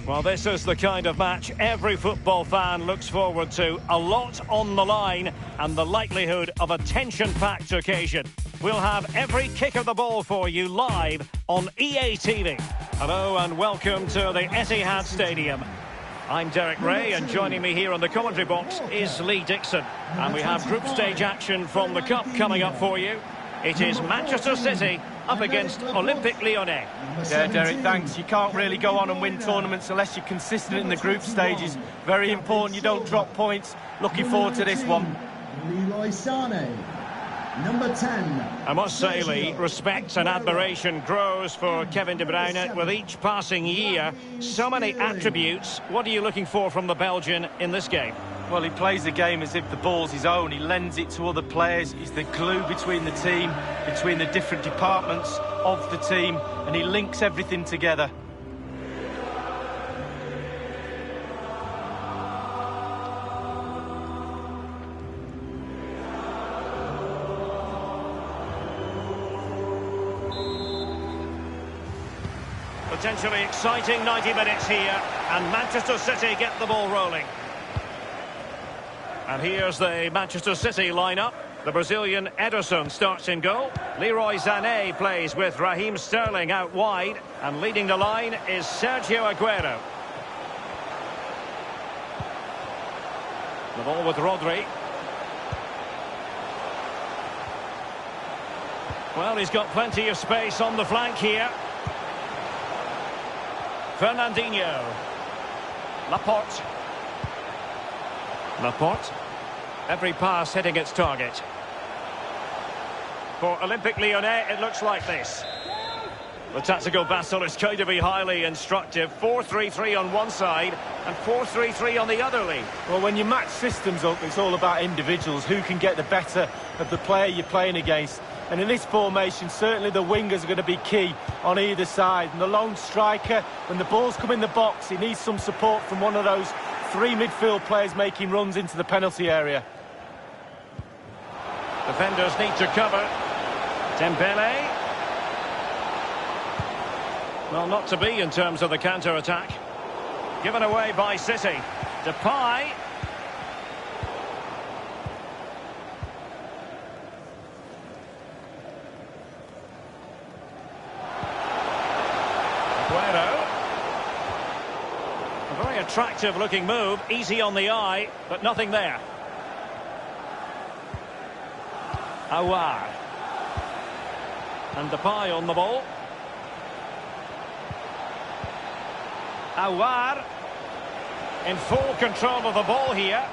Well, this is the kind of match every football fan looks forward to. A lot on the line and the likelihood of a tension-packed occasion. We'll have every kick of the ball for you live on EA TV. Hello and welcome to the Etihad Stadium. I'm Derek Ray, and joining me here on the commentary box is Lee Dixon. And we have group stage action from the Cup coming up for you. It is Manchester City up against Olympique Lyonnais. Yeah, Derek, thanks. You can't really go on and win tournaments unless you're consistent in the group stages. Very important you don't drop points. Looking forward to this one. Leroy Sané, number 10. I must say, Lee, respect and admiration grows for Kevin De Bruyne with each passing year. So many attributes. What are you looking for from the Belgian in this game? Well, he plays the game as if the ball's his own. He lends it to other players. He's the glue between the team, between the different departments of the team, and he links everything together. Potentially exciting 90 minutes here, and Manchester City get the ball rolling. And here's the Manchester City lineup. The Brazilian Ederson starts in goal. Leroy Sané plays with Raheem Sterling out wide. And leading the line is Sergio Aguero. The ball with Rodri. Well, he's got plenty of space on the flank here. Fernandinho. Laporte. Every pass hitting its target. For Olympique Lyonnais, it looks like this. The tactical battle is going to be highly instructive. 4-3-3 on one side and 4-3-3 on the other, Lee. Well, when you match systems up, it's all about individuals. Who can get the better of the player you're playing against? And in this formation, certainly the wingers are going to be key on either side. And the lone striker, when the ball's come in the box, he needs some support from one of those three midfield players making runs into the penalty area. Defenders need to cover. Dembele. Well, not to be in terms of the counter-attack. Given away by City. Depay. Aguero. A very attractive looking move, easy on the eye, but nothing there. Aouar. And Depay on the ball. Aouar in full control of the ball here.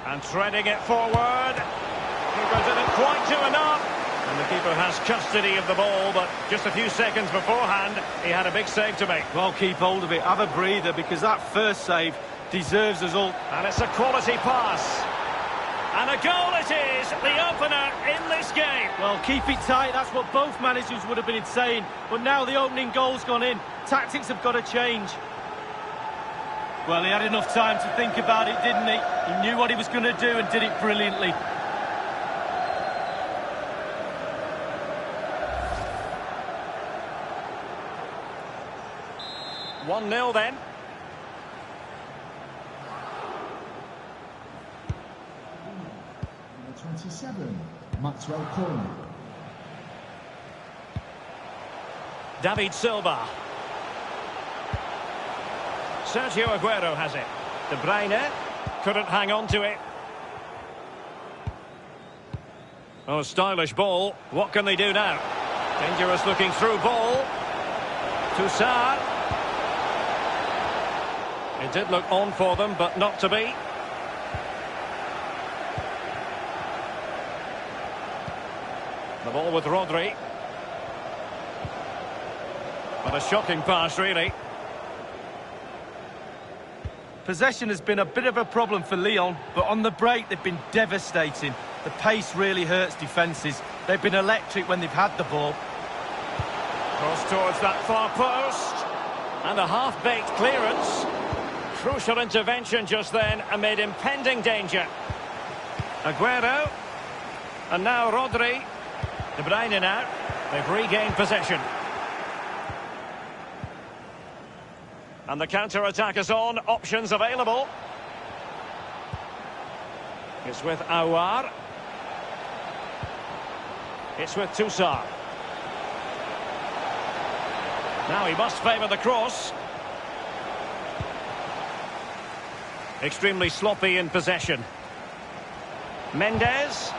And treading it forward. Keeper didn't quite do enough. And the keeper has custody of the ball, but just a few seconds beforehand, he had a big save to make. Well, keep hold of it. Have a breather, because that first save deserves us all. And it's a quality pass. And a goal it is, the opener in this game. Well, keep it tight. That's what both managers would have been saying. But now the opening goal's gone in. Tactics have got to change. Well, he had enough time to think about it, didn't he? He knew what he was going to do and did it brilliantly. One 0 then. Number 27, Maxwell Corner. David Silva. Sergio Aguero has it. De Bruyne couldn't hang on to it. Oh, stylish ball. What can they do now? Dangerous looking through ball. Toussaint. It did look on for them, but not to be. The ball with Rodri. But a shocking pass, really. Possession has been a bit of a problem for Lyon, but on the break they've been devastating. The pace really hurts defences. They've been electric when they've had the ball. Cross towards that far post. And a half-baked clearance. Crucial intervention just then amid impending danger. Aguero. And now Rodri. De Bruyne now. They've regained possession. And the counter-attack is on. Options available. It's with Aouar. It's with Toussaint. Now he must favour the cross. Extremely sloppy in possession. Mendes.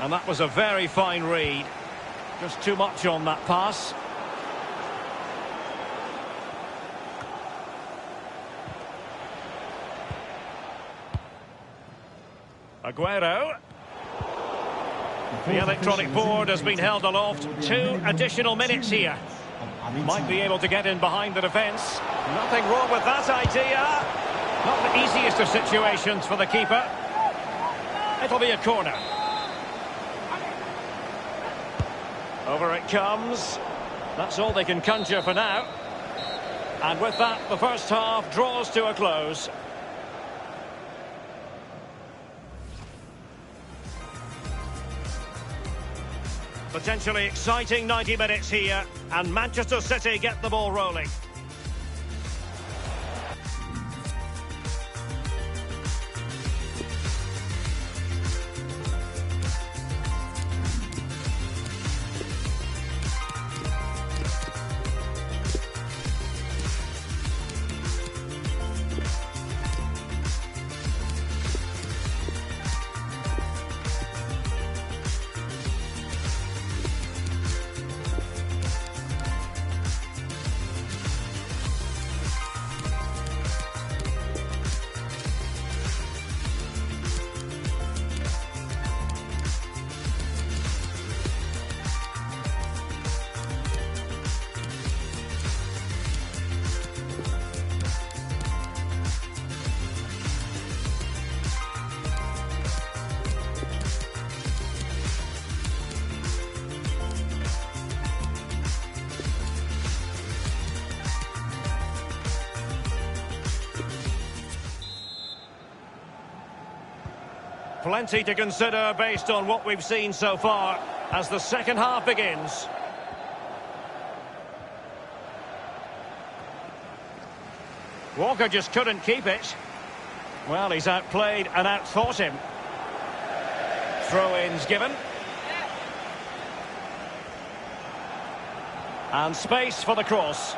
And that was a very fine read. Just too much on that pass. Aguero. The electronic board has been held aloft. 2 additional minutes here. Might be able to get in behind the defence. Nothing wrong with that idea. Not the easiest of situations for the keeper. It'll be a corner. Over it comes. That's all they can conjure for now. And with that, the first half draws to a close. Potentially exciting 90 minutes here, and Manchester City get the ball rolling. Plenty to consider based on what we've seen so far as the second half begins. Walker just couldn't keep it. Well, he's outplayed and outthought him. Throw-ins given. And space for the cross.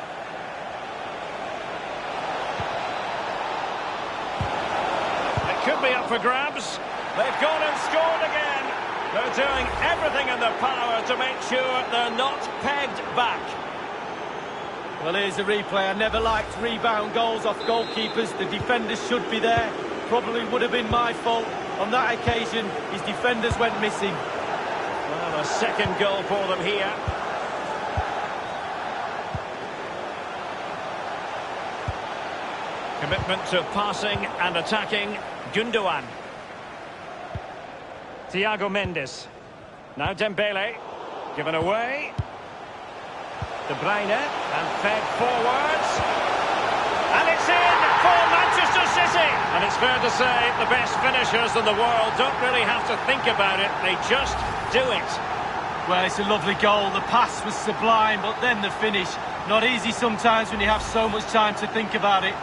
It could be up for grabs. They've gone and scored again. They're doing everything in their power to make sure they're not pegged back. Well, here's the replay. I never liked rebound goals off goalkeepers. The defenders should be there. Probably would have been my fault. On that occasion, his defenders went missing. Well, a second goal for them here. Commitment to passing and attacking. Gundogan. Thiago Mendes. Now Dembele. Given away. De Bruyne. And fed forwards. And it's in for Manchester City. And it's fair to say the best finishers in the world don't really have to think about it. They just do it. Well, it's a lovely goal. The pass was sublime, but then the finish. Not easy sometimes when you have so much time to think about it.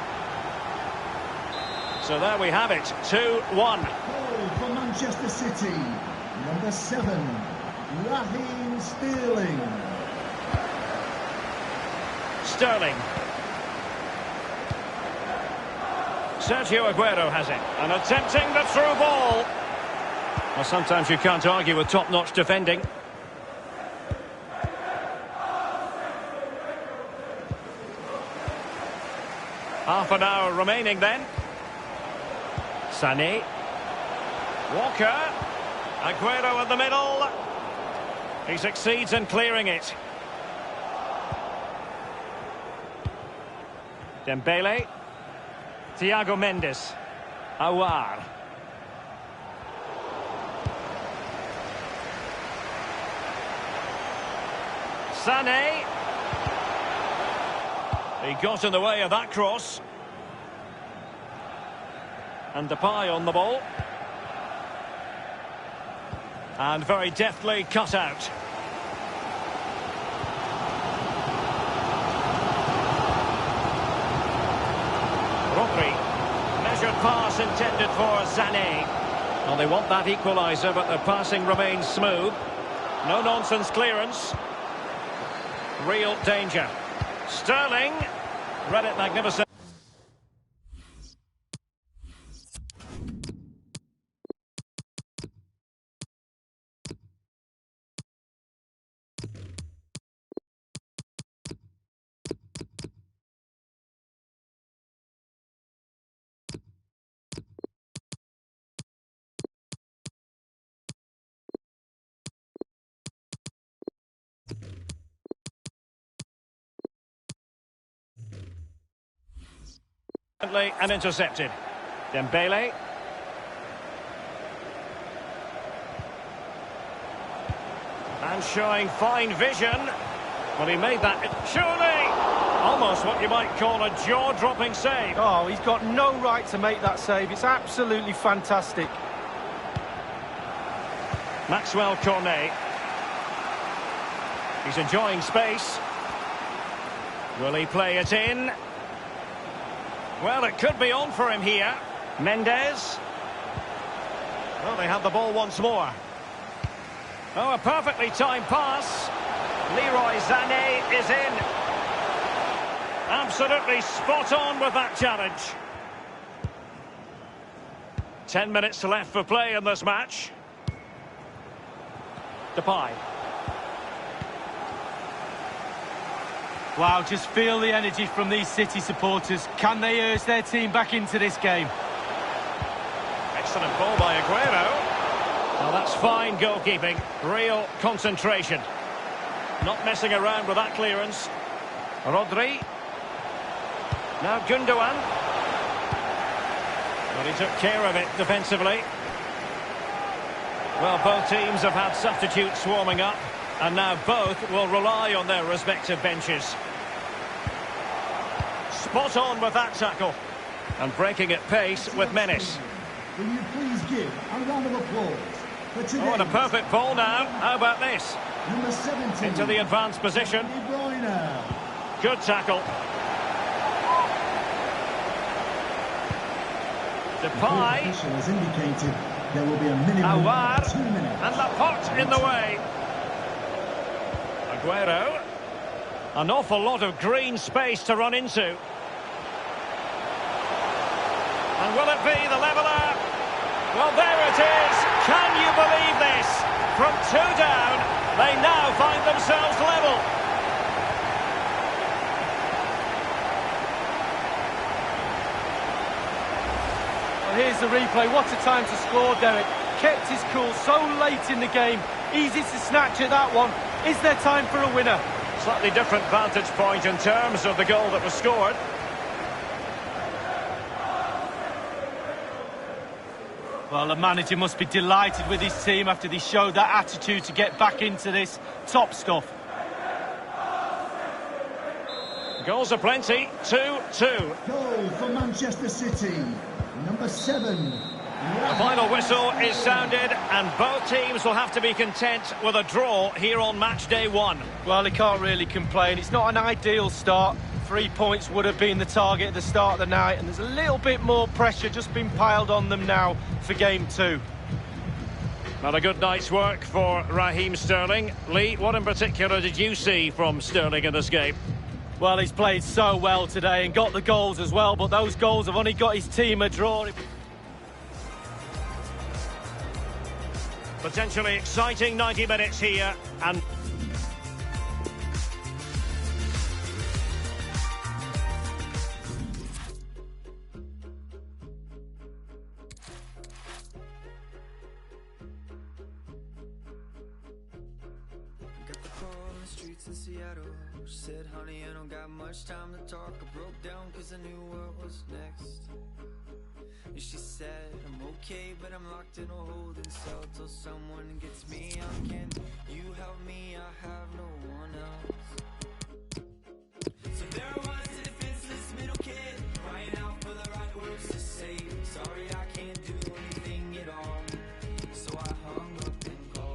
So there we have it. 2-1. Goal for Manchester City. Number 7, Raheem Sterling. Sterling. Sergio Aguero has it. And attempting the through ball. Well, sometimes you can't argue with top-notch defending. Half an hour remaining then. Sané. Walker. Aguero in the middle. He succeeds in clearing it. Dembele. Thiago Mendes. Aouar. Sané. He got in the way of that cross. And Depay on the ball. And very deftly cut out. Rodri. Measured pass intended for Sané. Well, they want that equaliser, but the passing remains smooth. No-nonsense clearance. Real danger. Sterling. Read it magnificent. And intercepted. Dembele. And showing fine vision. Well, he made that. Surely! Almost what you might call a jaw-dropping save. Oh, he's got no right to make that save. It's absolutely fantastic. Maxwell Cornet. He's enjoying space. Will he play it in? Well, it could be on for him here. Mendes. Well, they have the ball once more. Oh, a perfectly timed pass. Leroy Sané is in. Absolutely spot on with that challenge. 10 minutes left for play in this match. Depay. Wow, just feel the energy from these City supporters. Can they urge their team back into this game? Excellent ball by Aguero. Well, that's fine goalkeeping. Real concentration. Not messing around with that clearance. Rodri. Now Gundogan. Well, he took care of it defensively. Well, both teams have had substitutes warming up. And now both will rely on their respective benches. Spot on with that tackle. And breaking at pace with menace. Will you please give a round of applause for today? Oh, and a perfect ball now. How about this? Number 17. Into the advanced position. De Bruyne. Good tackle. Depay. The official has indicated there will be a minimum of 2 minutes. And Laporte in the way. Aguero. An awful lot of green space to run into. And will it be the leveller? Well, there it is. Can you believe this? From 2 down, they now find themselves level. Well, here's the replay. What a time to score, Derek. Kept his cool so late in the game. Easy to snatch at that one. Is there time for a winner? Slightly different vantage point in terms of the goal that was scored. Well, the manager must be delighted with his team after they showed that attitude to get back into this. Top stuff. Goals are plenty. 2-2. Goal for Manchester City. Number 7. The final whistle is sounded, and both teams will have to be content with a draw here on match day 1. Well, they can't really complain. It's not an ideal start. 3 points would have been the target at the start of the night, and there's a little bit more pressure just been piled on them now for game 2. Well, a good night's work for Raheem Sterling. Lee, what in particular did you see from Sterling in this game? Well, he's played so well today and got the goals as well, but those goals have only got his team a draw. Potentially exciting 90 minutes here, and in Seattle. She said, honey, I don't got much time to talk. I broke down cause I knew what was next. And she said, I'm okay, but I'm locked in a holding cell till someone gets me out. Can you help me? I have no one else. So there I was, a defenseless middle kid, crying out for the right words to say. Sorry, I can't do anything at all. So I hung up and called.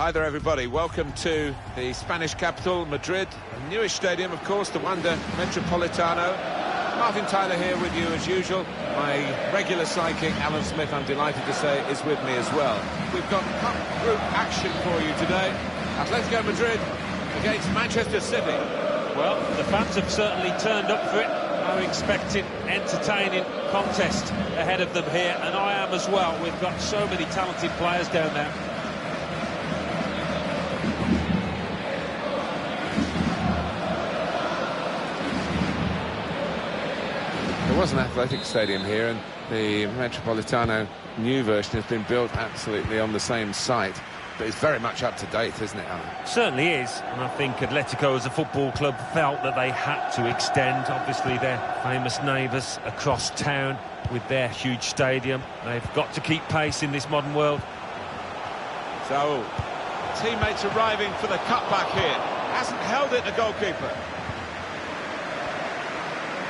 Hi there, everybody. Welcome to the Spanish capital, Madrid. A newish stadium, of course, the Wanda Metropolitano. Martin Tyler here with you as usual. My regular sidekick, Alan Smith, I'm delighted to say, is with me as well. We've got cup group action for you today. Atletico Madrid against Manchester City. Well, the fans have certainly turned up for it. I'm expecting entertaining contest ahead of them here, and I am as well. We've got so many talented players down there. There was an athletic stadium here, and the Metropolitano new version has been built absolutely on the same site. But it's very much up to date, isn't it, Alan? Certainly is, and I think Atletico as a football club felt that they had to extend. Obviously, their famous neighbours across town with their huge stadium. They've got to keep pace in this modern world. So, teammates arriving for the cutback here. Hasn't held it, the goalkeeper.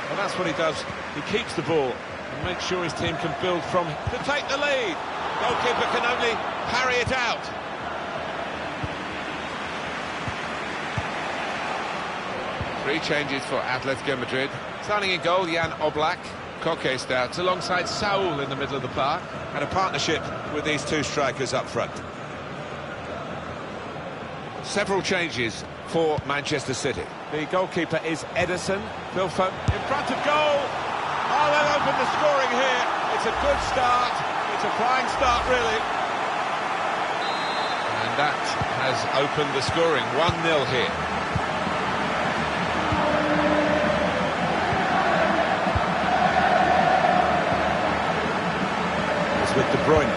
Well, that's what he does. He keeps the ball and makes sure his team can build from to take the lead. Goalkeeper can only parry it out. Three changes for Atletico Madrid. Starting in goal, Jan Oblak. Koke starts alongside Saul in the middle of the park, and a partnership with these two strikers up front. Several changes for Manchester City. The goalkeeper is Edison. Wilfo in front of goal. Oh, they'll open the scoring here. It's a good start. It's a flying start, really. And that has opened the scoring. 1-0 here. It's with De Bruyne.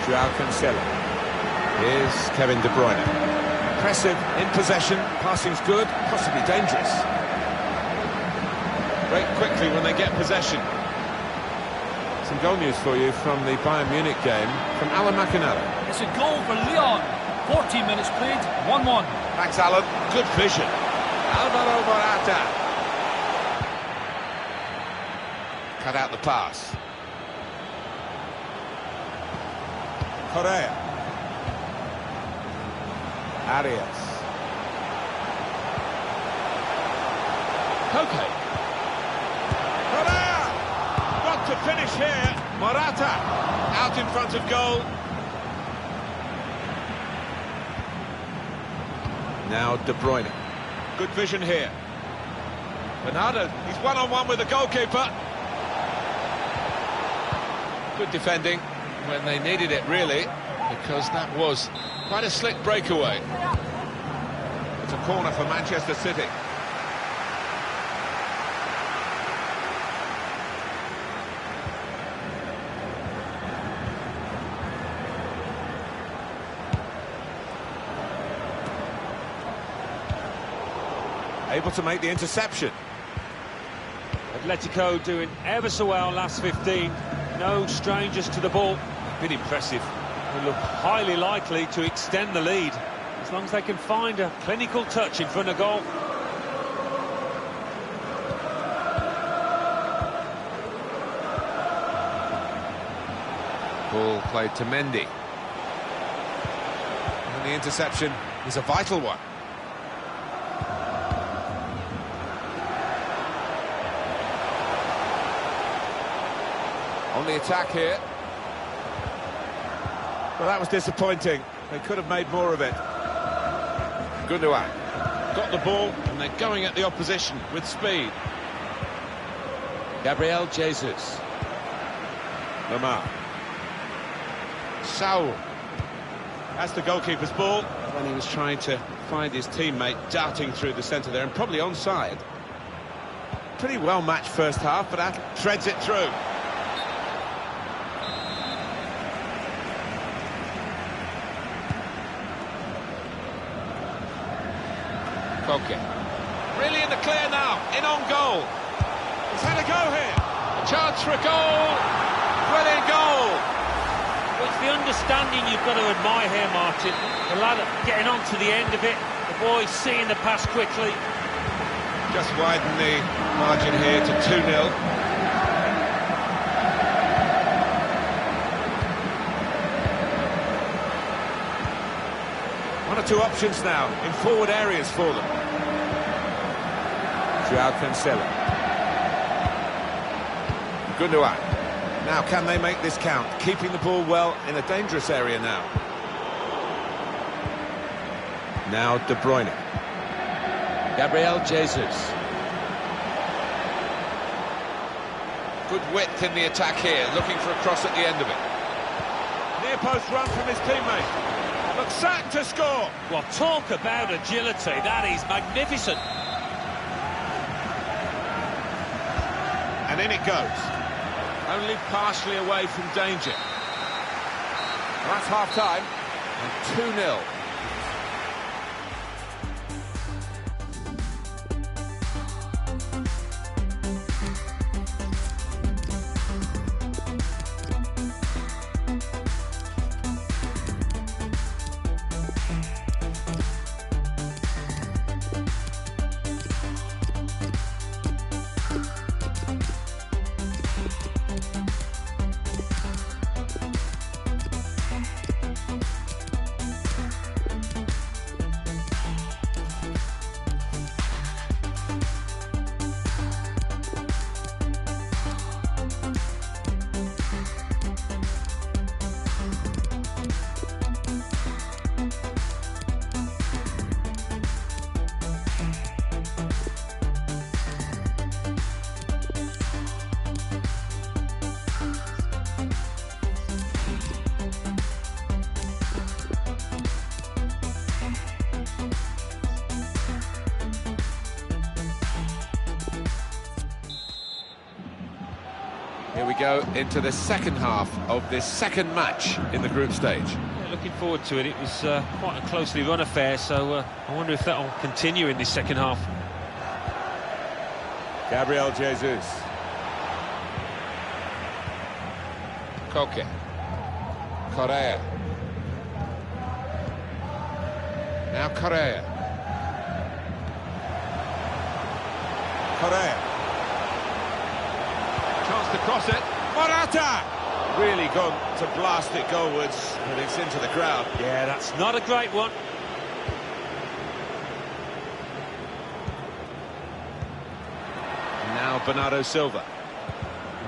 Joao Cancelo. Here's Kevin De Bruyne. Impressive in possession. Passing's good, possibly dangerous. Break quickly when they get possession. Some goal news for you from the Bayern Munich game from Alan McInally. It's a goal for Leon. 14 minutes played, 1-1. Thanks, Alan. Good vision. Alvaro Morata. Cut out the pass. Correa. Arias. Koke. Correa! Got to finish here. Morata out in front of goal. Now De Bruyne. Good vision here. Bernardo, he's one-on-one with the goalkeeper. Good defending when they needed it, really, because that was quite a slick breakaway. It's a corner for Manchester City. Able to make the interception. Atletico doing ever so well last 15. No strangers to the ball. Been impressive. They look highly likely to extend the lead as long as they can find a clinical touch in front of goal. Ball played to Mendy. And the interception is a vital one. On the attack here. Well, that was disappointing. They could have made more of it. Gundogan got the ball, and they're going at the opposition with speed. Gabriel Jesus. Lamar. Saul. That's the goalkeeper's ball. When he was trying to find his teammate darting through the centre there, and probably onside. Pretty well matched first half, but that threads it through. Koke. Really in the clear now, in on goal. He's had a go here. A chance for a goal. Brilliant goal. Well, it's the understanding you've got to admire here, Martin. The lad getting on to the end of it. The boy seeing the pass quickly. Just widen the margin here to 2-0. One or two options now in forward areas for them. Joao Cancelo. Gundogan. Now, can they make this count? Keeping the ball well in a dangerous area now. Now De Bruyne. Gabriel Jesus. Good width in the attack here, looking for a cross at the end of it. Near post run from his teammate. Looks set to score. Well, talk about agility. That is magnificent. And in it goes. Only partially away from danger. Well, that's half-time. And 2-0. Here we go into the second half of this second match in the group stage. Yeah, looking forward to it. It was quite a closely run affair, so I wonder if that will continue in this second half. Gabriel Jesus. Koke. Correa. Now Correa. Correa. Chance to cross it. Morata! Really gone to blast it goalwards, but it's into the crowd. Yeah, that's not a great one. And now Bernardo Silva.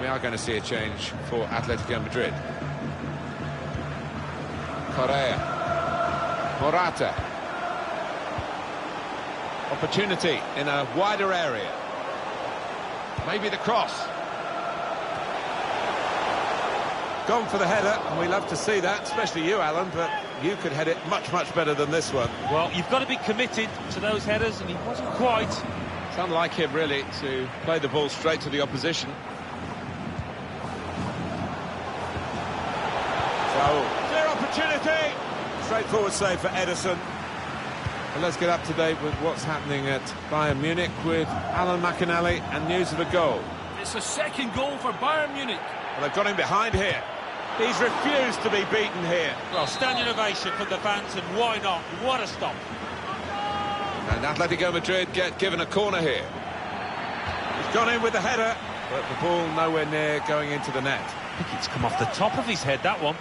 We are going to see a change for Atletico Madrid. Correa. Morata. Opportunity in a wider area. Maybe the cross. Gone for the header, and we love to see that, especially you, Alan, but you could head it much, much better than this one. Well, you've got to be committed to those headers, and he wasn't quite. It's unlike him, really, to play the ball straight to the opposition. So, clear opportunity! Straightforward save for Ederson. And let's get up to date with what's happening at Bayern Munich with Alan McInally and news of a goal. It's a second goal for Bayern Munich. Well, they've got him behind here. He's refused to be beaten here. Well, standing ovation from the fans, and why not? What a stop. And Atletico Madrid get given a corner here. He's gone in with the header, but the ball nowhere near going into the net. I think it's come off the top of his head, that one.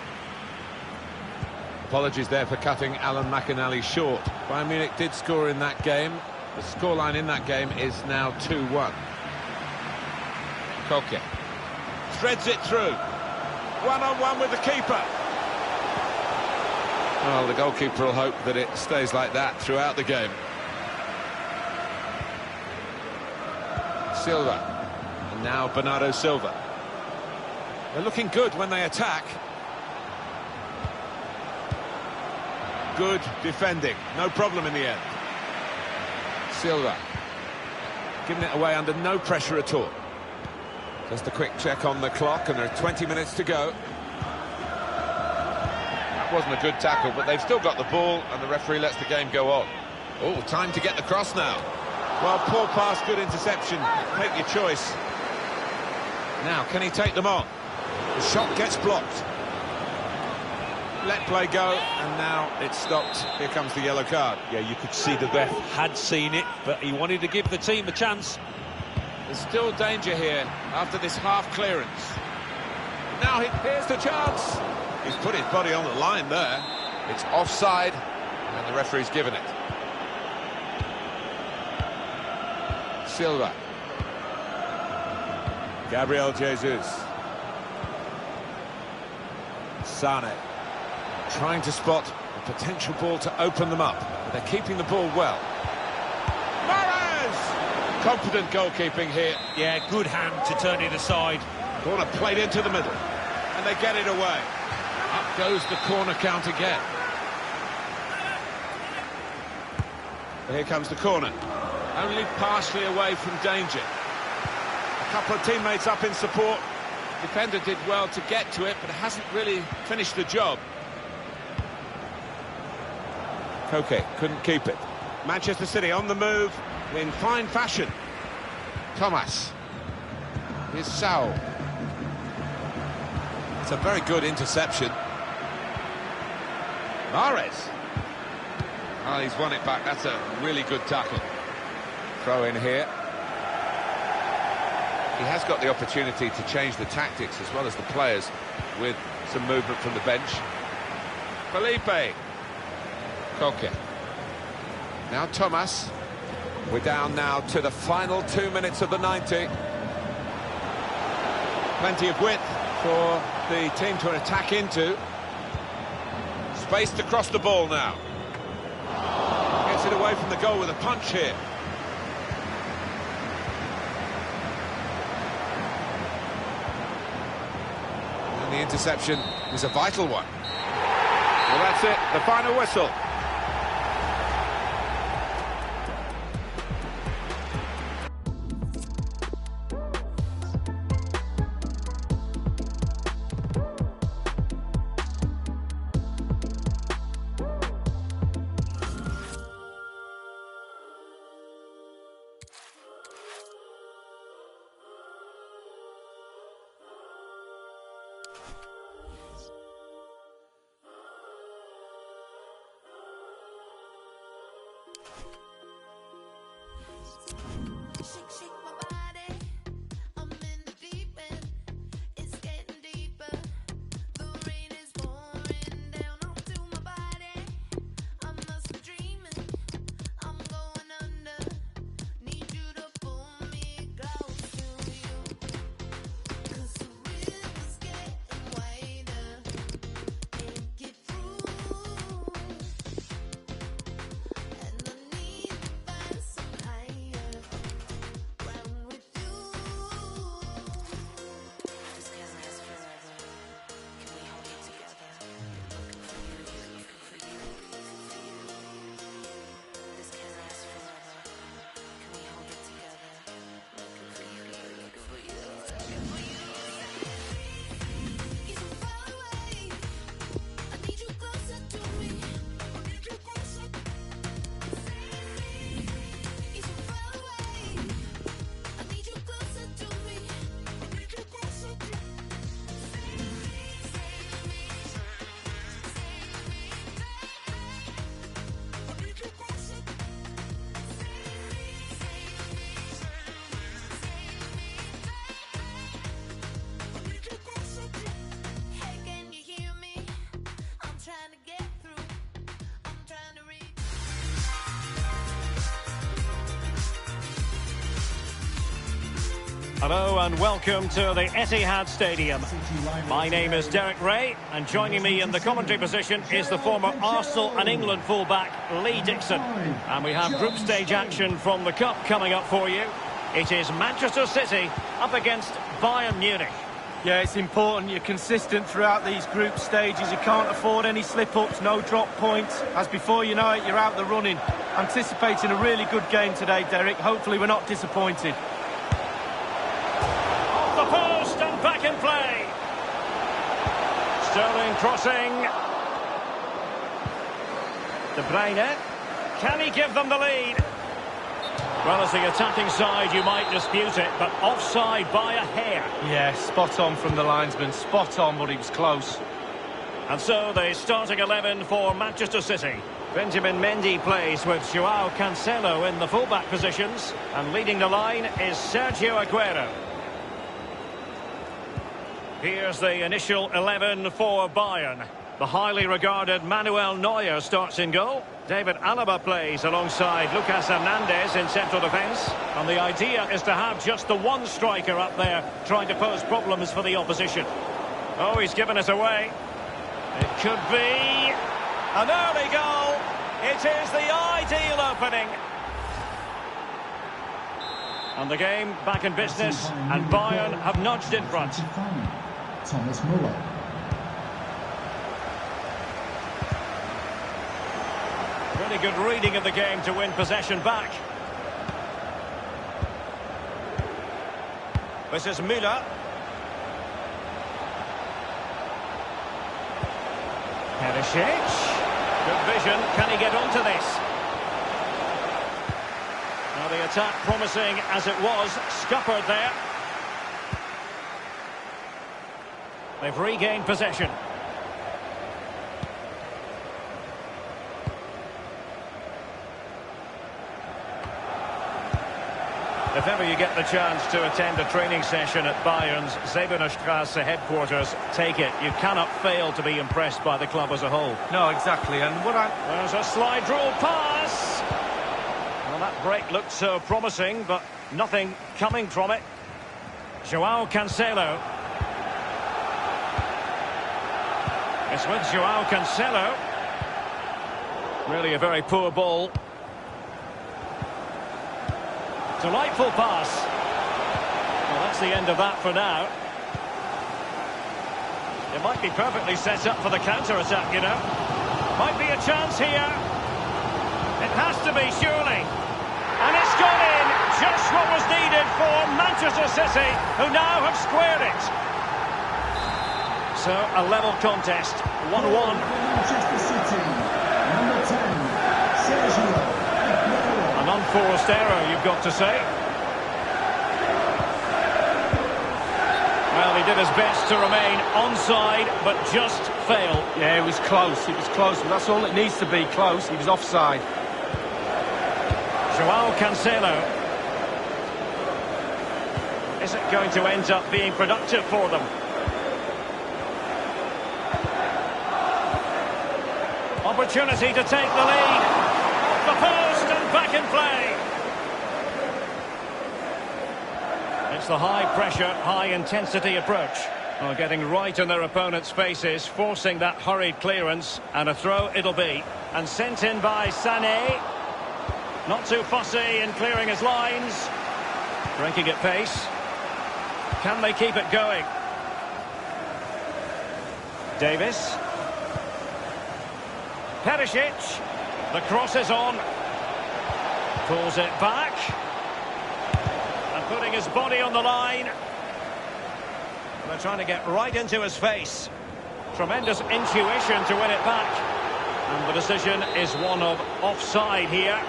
Apologies there for cutting Alan McInally short. Bayern Munich did score in that game. The scoreline in that game is now 2-1. Koke threads it through. One-on-one with the keeper. Well, the goalkeeper will hope that it stays like that throughout the game. Silva. And now Bernardo Silva. They're looking good when they attack. Good defending. No problem in the end. Silva. Giving it away under no pressure at all. Just a quick check on the clock, and there are 20 minutes to go. That wasn't a good tackle, but they've still got the ball, and the referee lets the game go on. Oh, time to get the cross now. Well, poor pass, good interception. Make your choice. Now, can he take them on? The shot gets blocked. Let play go, and now it's stopped. Here comes the yellow card. Yeah, you could see the ref had seen it, but he wanted to give the team a chance. There's still danger here after this half clearance. Now here's the chance. He's put his body on the line there. It's offside, And the referee's given it. Silva. Gabriel Jesus. Sane. Trying to spot a potential ball to open them up. But they're keeping the ball well. Mahrez! Confident goalkeeping here. Yeah, good hand to turn it aside. Corner played into the middle. And they get it away. Up goes the corner count again. And here comes the corner. Only partially away from danger. A couple of teammates up in support. Defender did well to get to it, but hasn't really finished the job. Koke couldn't keep it. Manchester City on the move in fine fashion. Thomas. Here's Saul. It's a very good interception. Mahrez. Oh, he's won it back. That's a really good tackle. Throw in here. He has got the opportunity to change the tactics as well as the players with some movement from the bench. Felipe. Koke. Now Thomas. We're down now to the final 2 minutes of the 90. Plenty of width for the team to attack into. Space to cross the ball now. Gets it away from the goal with a punch here. And the interception was a vital one. Well, that's it, the final whistle. Hello and welcome to the Etihad Stadium. My name is Derek Ray, and joining me in the commentary position is the former Arsenal and England fullback Lee Dixon. And we have group stage action from the Cup coming up for you. It is Manchester City up against Bayern Munich. Yeah, it's important you're consistent throughout these group stages. You can't afford any slip-ups, no drop points. As before you know it, you're out the running. Anticipating a really good game today, Derek. Hopefully we're not disappointed. The post and back in play. Sterling crossing. De Bruyne. Can he give them the lead? Well, as the attacking side, you might dispute it, but offside by a hair. Yeah, spot on from the linesman. Spot on, but he was close. And so the starting 11 for Manchester City. Benjamin Mendy plays with Joao Cancelo in the fullback positions. And leading the line is Sergio Aguero. Here's the initial 11 for Bayern. The highly regarded Manuel Neuer starts in goal. David Alaba plays alongside Lucas Hernandez in central defence. And the idea is to have just the one striker up there trying to pose problems for the opposition. Oh, he's given it away. It could be an early goal. It is the ideal opening. And the game back in business, and Bayern have nudged in front. Thomas Muller. Really good reading of the game to win possession back. This is Müller. Perisic. Good vision. Can he get onto this? Now the attack promising as it was, scuppered there. They've regained possession. If ever you get the chance to attend a training session at Bayern's Zebenerstrasse headquarters, take it. You cannot fail to be impressed by the club as a whole. No, exactly. And There's a slide rule pass. Well, that break looked so promising, but nothing coming from it. Joao Cancelo. It's with Joao Cancelo. Really a very poor ball. Delightful pass. Well, that's the end of that for now. It might be perfectly set up for the counter-attack, you know. Might be a chance here. It has to be, surely. And it's gone in. Just what was needed for Manchester City, who now have squared it. So, a level contest. 1-1. Manchester City, number 10, Sergio. An unforced error, you've got to say. Well, he did his best to remain onside, but just failed. yeah, it was close. It was close. But that's all it needs to be, close. He was offside. Joao Cancelo. Is it going to end up being productive for them? Opportunity to take the lead. Off the post and back in play. It's the high-pressure, high-intensity approach. Well, getting right in their opponent's faces, forcing that hurried clearance, and a throw it'll be. And sent in by Sané. Not too fussy in clearing his lines. Breaking at pace. Can they keep it going? Davis. Perisic. The cross is on. Pulls it back. And putting his body on the line. They're trying to get right into his face. Tremendous intuition to win it back. And the decision is one of offside here.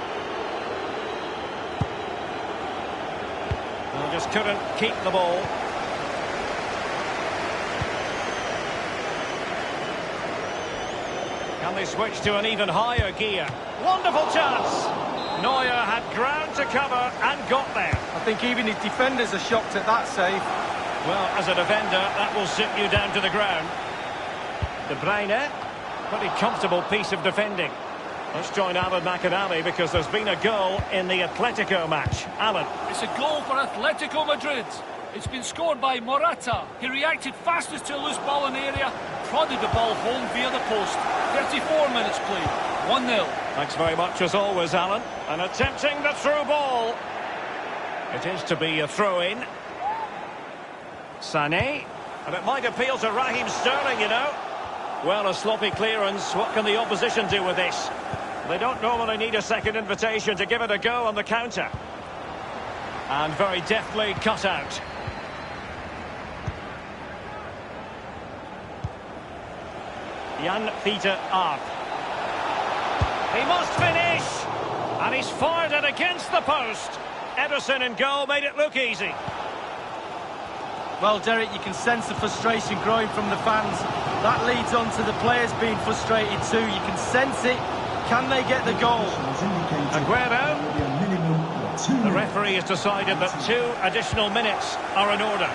Well, just couldn't keep the ball. Can they switch to an even higher gear? Wonderful chance! Neuer had ground to cover and got there. I think even his defenders are shocked at that save. Well, as a defender, that will sit you down to the ground. De Bruyne, pretty comfortable piece of defending. Let's join Alan McAnally because there's been a goal in the Atletico match. Alan. It's a goal for Atletico Madrid. It's been scored by Morata. He reacted fastest to a loose ball in the area, prodded the ball home via the post. 34 minutes played, 1-0. Thanks very much as always, Alan. And attempting the through ball. It is to be a throw-in. Sané. And it might appeal to Raheem Sterling, you know. Well, a sloppy clearance. What can the opposition do with this? They don't normally need a second invitation to give it a go on the counter. And very deftly cut out. Jan-Peter Arp. He must finish! And he's fired it against the post. Ederson in goal made it look easy. Well, Derek, you can sense the frustration growing from the fans. That leads on to the players being frustrated too. You can sense it. Can they get the goal? Aguero. The referee has decided that 2 additional minutes are in order.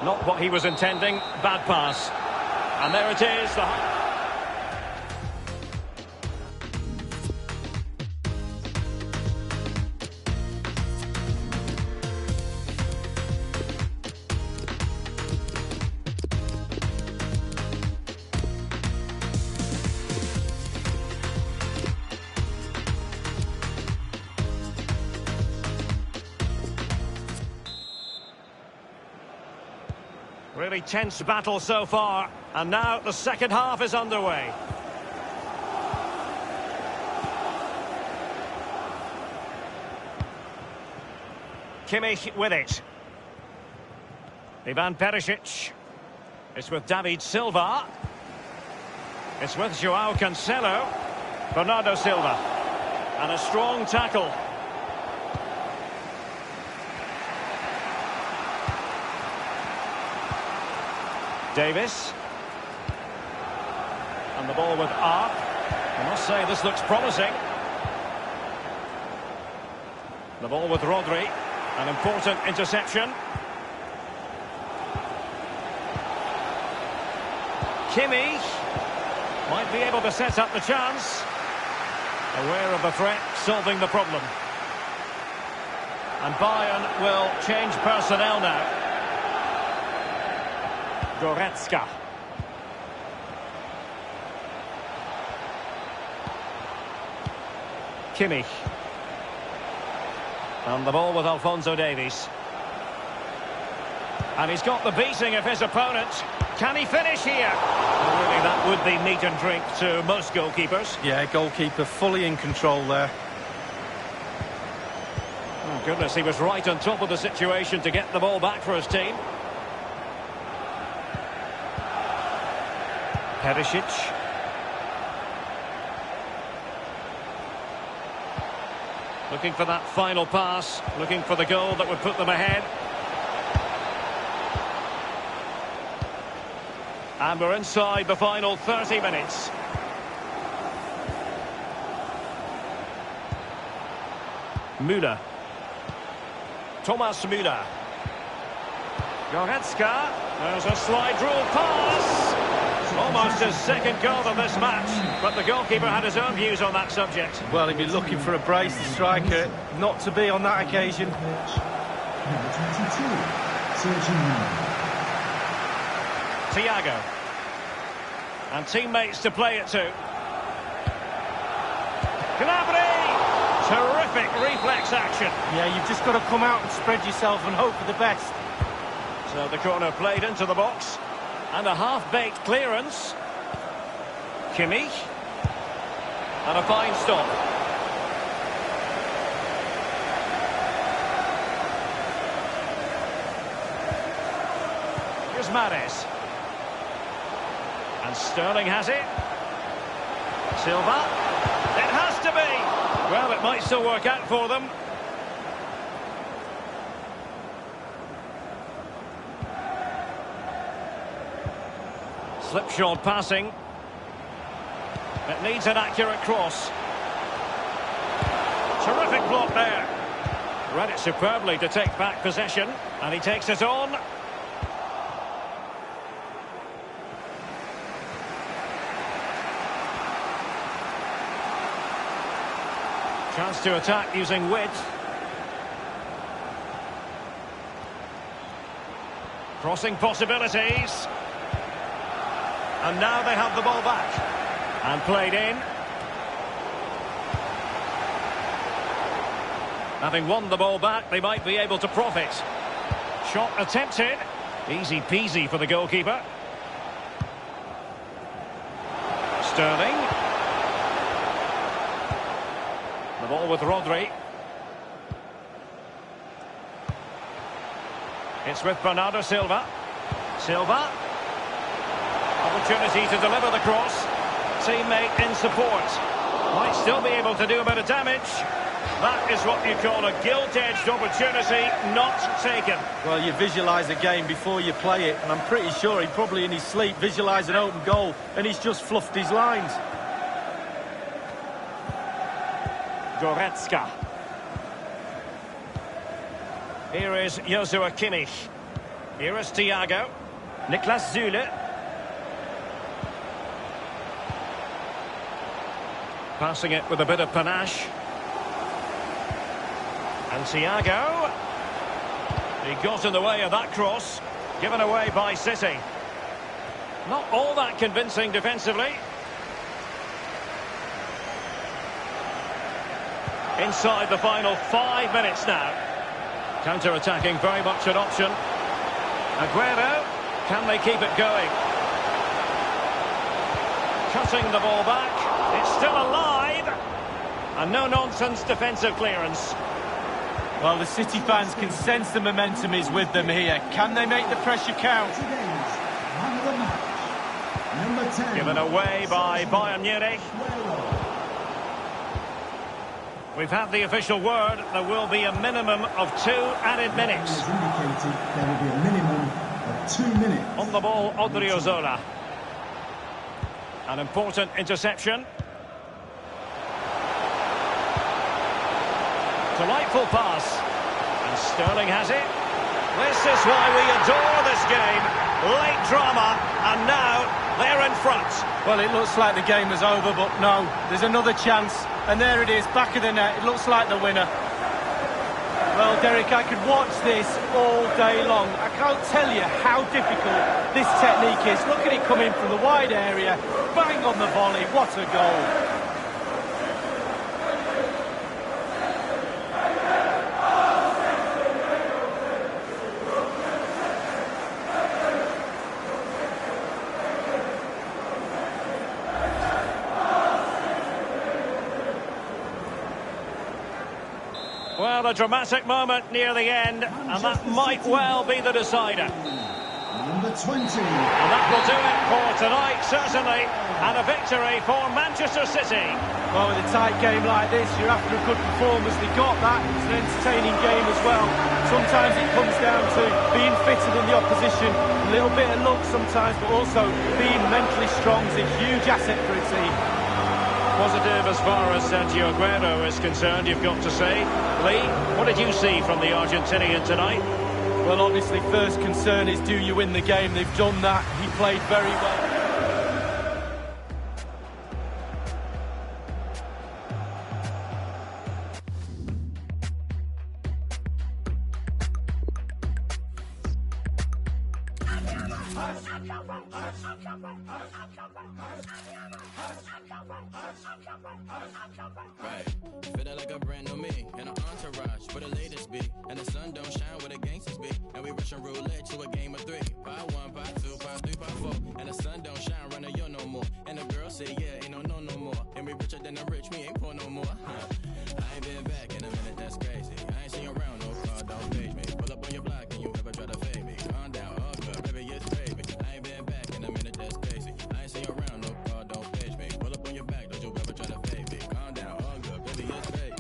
Not what he was intending. Bad pass. And there it is. Really tense battle so far, and now the second half is underway. Kimmich with it. Ivan Perisic. It's with David Silva. It's with Joao Cancelo. Bernardo Silva. And a strong tackle. Davis. And the ball with Arp. I must say this looks promising. The ball with Rodri. An important interception. Kimmich might be able to set up the chance. Aware of the threat, solving the problem. And Bayern will change personnel now. Goretzka. Kimmich. And the ball with Alphonso Davies. And he's got the beating of his opponent. Can he finish here? Well, really, that would be meat and drink to most goalkeepers. Yeah, goalkeeper fully in control there. Oh, goodness, he was right on top of the situation to get the ball back for his team. Perisic. Looking for that final pass, looking for the goal that would put them ahead. And we're inside the final 30 minutes. Müller. Thomas Müller. Goretzka. There's a slide rule pass. Almost his second goal of this match, but the goalkeeper had his own views on that subject. Well, he'd be looking for a brace, the striker, not to be on that occasion. Number 22, Sergio. Thiago. And teammates to play it to. Gnabry! Terrific reflex action. Yeah, you've just got to come out and spread yourself and hope for the best. So the corner played into the box. And a half-baked clearance. Kimmich. And a fine stop. Here's Mahrez. And Sterling has it. Silva. It has to be. Well, it might still work out for them. Slipshod passing. It needs an accurate cross. Terrific block there. Read it superbly to take back possession. And he takes it on. Chance to attack using width. Crossing possibilities. And now they have the ball back. And played in. Having won the ball back, they might be able to profit. Shot attempted. Easy peasy for the goalkeeper. Sterling. The ball with Rodri. It's with Bernardo Silva. Silva. Opportunity to deliver the cross. Teammate in support. Might still be able to do a bit of damage. That is what you call a gilt-edged opportunity not taken. Well, you visualise a game before you play it, and I'm pretty sure he probably in his sleep visualised an open goal, and he's just fluffed his lines. Goretzka. Here is Joshua Kimmich. Here is Thiago. Niklas Zule. Passing it with a bit of panache. And Thiago. He got in the way of that cross. Given away by City. Not all that convincing defensively. Inside the final 5 minutes now. Counter-attacking, very much an option. Aguero, can they keep it going? Cutting the ball back. It's still alive. And no-nonsense defensive clearance. Well, the City fans can sense the momentum is with them here. Can they make the pressure count? Today's man of the match, number 10. Given away by Bayern Munich. We've had the official word. There will be a minimum of 2 added minutes. As indicated, there will be a minimum of 2 minutes. On the ball, Odriozola. An important interception. Delightful pass. And Sterling has it. This is why we adore this game. Late drama, and now they're in front. Well, it looks like the game was over, but no, there's another chance. And there it is, back of the net. It looks like the winner. Well, Derek, I could watch this all day long. I can't tell you how difficult this technique is. Look at it coming from the wide area. Bang on the volley. What a goal. Well, a dramatic moment near the end, and that might well be the decider. Number 20. And that will do it for tonight, certainly, and a victory for Manchester City. Well, with a tight game like this, you're after a good performance. They got that. It's an entertaining game as well. Sometimes it comes down to being fitter than the opposition, a little bit of luck sometimes, but also being mentally strong is a huge asset for a team. Positive as far as Sergio Aguero is concerned, you've got to say. Lee, what did you see from the Argentinian tonight? Well, obviously, first concern is, do you win the game? They've done that. He played very well. Right, feeling like a brand new me and an entourage for the latest beat. And the sun don't shine where the gangsters be. And we rushing roulette to a game of 3. Pot 1, pot 2, pot 3, pot 4. And the sun don't shine running you no more. And the girl say, yeah, ain't no more. And we richer than the rich, we ain't poor no more. I ain't been back in a minute, that's crazy. I ain't seen you around, no car, don't page me. Pull up on your block and you ever try to fade me. Calm down, all good, baby, it's gravy. I ain't been back in a minute, that's crazy. I ain't seen you around, no car, don't page me. Pull up on your back, don't you ever try to fade me. Calm down, all good, baby, it's gravy.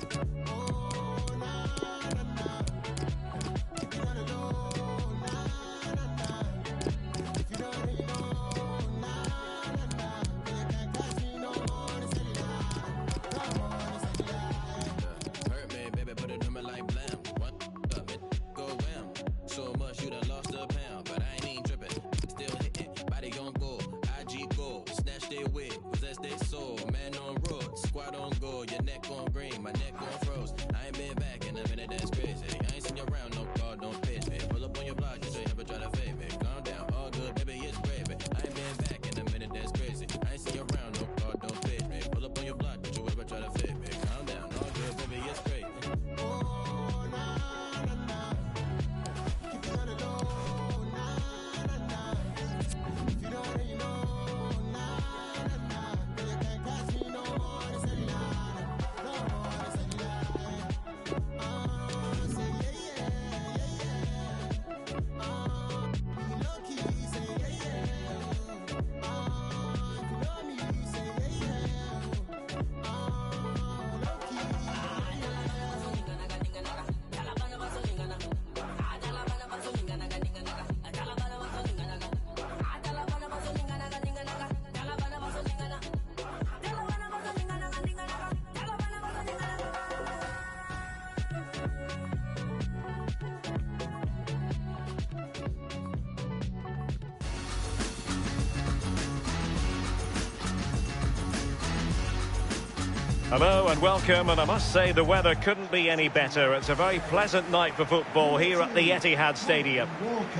Hello and welcome, and I must say the weather couldn't be any better. It's a very pleasant night for football here at the Etihad Stadium.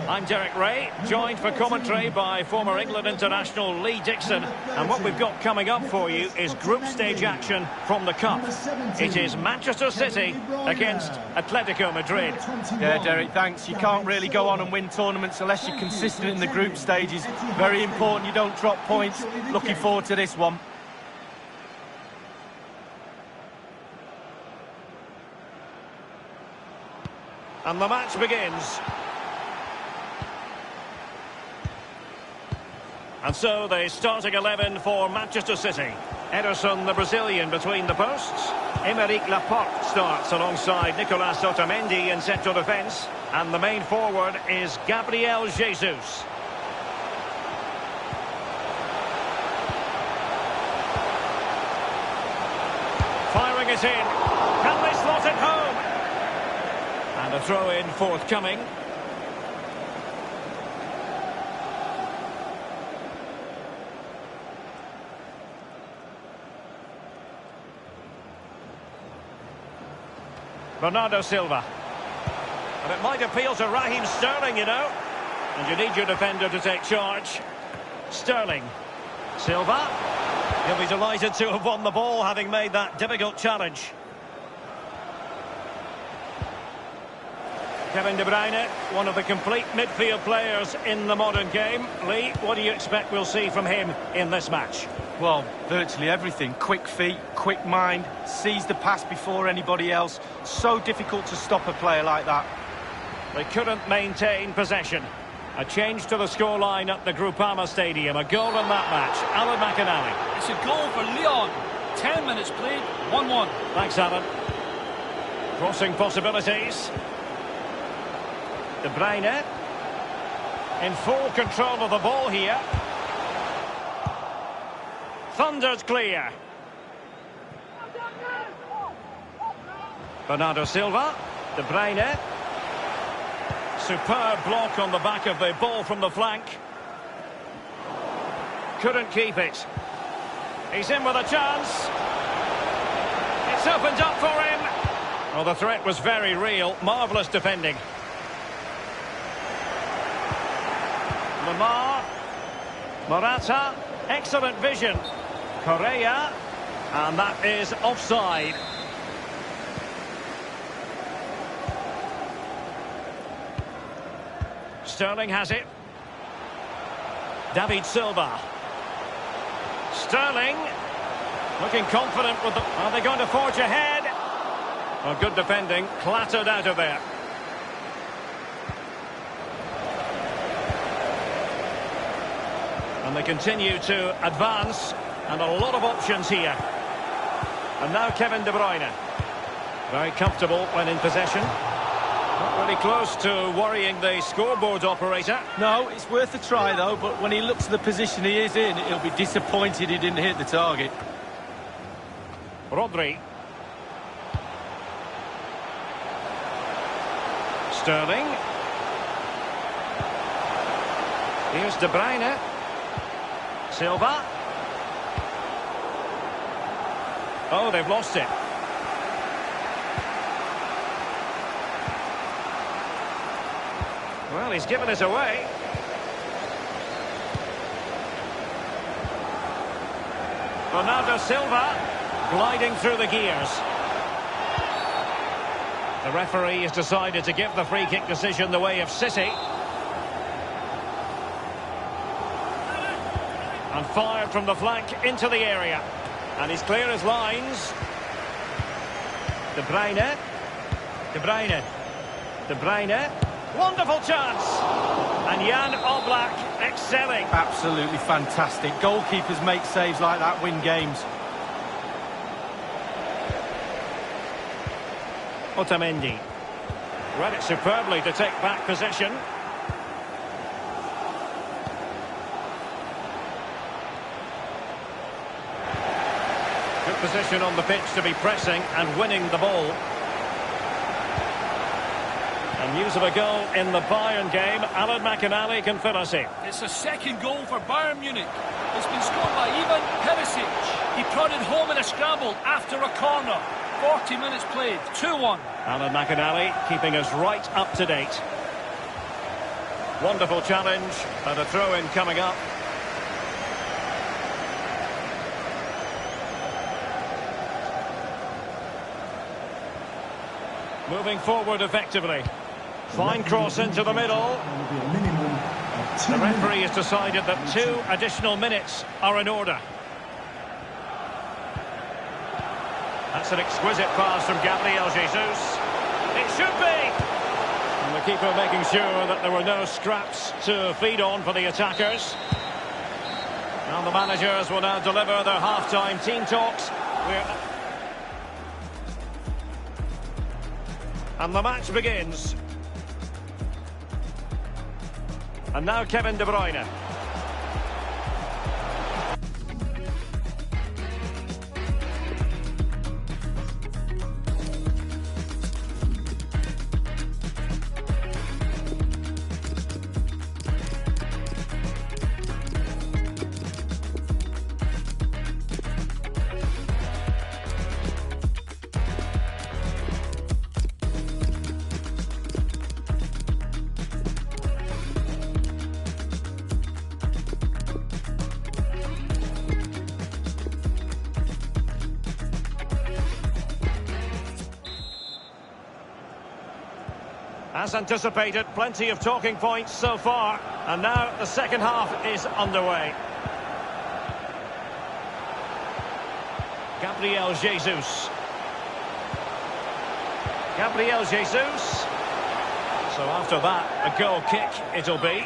I'm Derek Ray, joined for commentary by former England international Lee Dixon, and what we've got coming up for you is group stage action from the Cup. It is Manchester City against Atletico Madrid. Yeah, Derek, thanks. You can't really go on and win tournaments unless you're consistent in the group stages. Very important you don't drop points. Looking forward to this one. And the match begins. And so the starting 11 for Manchester City. Ederson, the Brazilian, between the posts. Aymeric Laporte starts alongside Nicolas Otamendi in central defence. And the main forward is Gabriel Jesus. Firing it in. Can they slot it home? And a throw-in forthcoming. Bernardo Silva. And it might appeal to Raheem Sterling, you know. And you need your defender to take charge. Sterling. Silva. He'll be delighted to have won the ball, having made that difficult challenge. Kevin De Bruyne, one of the complete midfield players in the modern game. Lee, what do you expect we'll see from him in this match? Well, virtually everything. Quick feet, quick mind, sees the pass before anybody else. So difficult to stop a player like that. They couldn't maintain possession. A change to the scoreline at the Groupama Stadium. A goal in that match. Alan McInally. It's a goal for Lyon. 10 minutes played, 1-1. Thanks, Alan. Crossing possibilities. De Bruyne in full control of the ball here. Thundered clear. Bernardo Silva. De Bruyne. Superb block on the back of the ball from the flank. Couldn't keep it. He's in with a chance. It's opened up for him. Well, the threat was very real. Marvellous defending. Lamar, Morata, excellent vision. Correa, and that is offside. Sterling has it. David Silva. Sterling, looking confident with the... Are they going to forge ahead? Well, good defending, clattered out of there. And they continue to advance, and a lot of options here. And now Kevin De Bruyne. Very comfortable when in possession. Not really close to worrying the scoreboard operator. No, it's worth a try though, but when he looks at the position he is in, he'll be disappointed he didn't hit the target. Rodri. Sterling. Here's De Bruyne. Silva. Oh, they've lost it. Well, he's given us away. Bernardo Silva gliding through the gears. The referee has decided to give the free kick decision the way of City. And fired from the flank into the area. And he's clear as lines. De Bruyne. De Bruyne. De Bruyne. Wonderful chance. And Jan Oblak excelling. Absolutely fantastic. Goalkeepers make saves like that, win games. Otamendi. Read it superbly to take back possession. Good position on the pitch to be pressing and winning the ball. And news of a goal in the Bayern game. Alan McInally can fill us in. It's a second goal for Bayern Munich. It's been scored by Ivan Perisic. He prodded home in a scramble after a corner. 40 minutes played, 2-1. Alan McInally keeping us right up to date. Wonderful challenge and a throw-in coming up. Moving forward effectively. Fine cross into the middle. The referee has decided that 2 additional minutes are in order. That's an exquisite pass from Gabriel Jesus. It should be! And the keeper making sure that there were no scraps to feed on for the attackers. And the managers will now deliver their half-time team talks. And the match begins. And now Kevin De Bruyne. As anticipated, plenty of talking points so far. And now the second half is underway. Gabriel Jesus. Gabriel Jesus. So after that, a goal kick it'll be.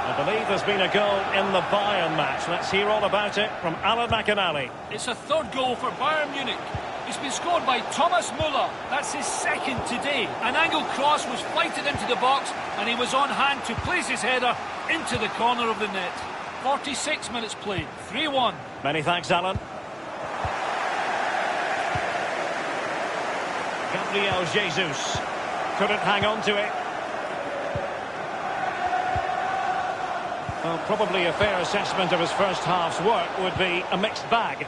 I believe there's been a goal in the Bayern match. Let's hear all about it from Alan McInally. It's a third goal for Bayern Munich. It's been scored by Thomas Müller. That's his second today. An angled cross was flighted into the box and he was on hand to place his header into the corner of the net. 46 minutes played, 3-1. Many thanks, Alan. Gabriel Jesus couldn't hang on to it. Well, probably a fair assessment of his first half's work would be a mixed bag.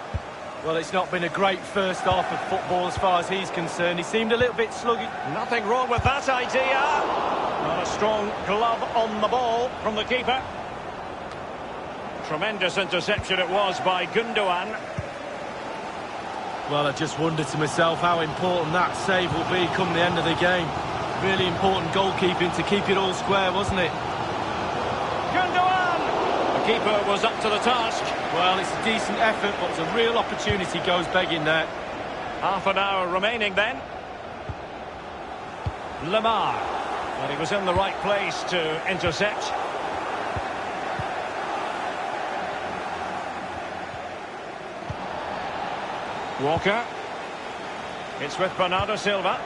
Well, it's not been a great first half of football as far as he's concerned. He seemed a little bit sluggish. Nothing wrong with that idea. Not a strong glove on the ball from the keeper. Tremendous interception it was by Gundogan. Well, I just wondered to myself how important that save will be come the end of the game. Really important goalkeeping to keep it all square, wasn't it? Gundogan! The keeper was up to the task. Well, it's a decent effort, but it's a real opportunity goes begging there. Half an hour remaining then. Lamar. Well, he was in the right place to intercept. Walker. It's with Bernardo Silva.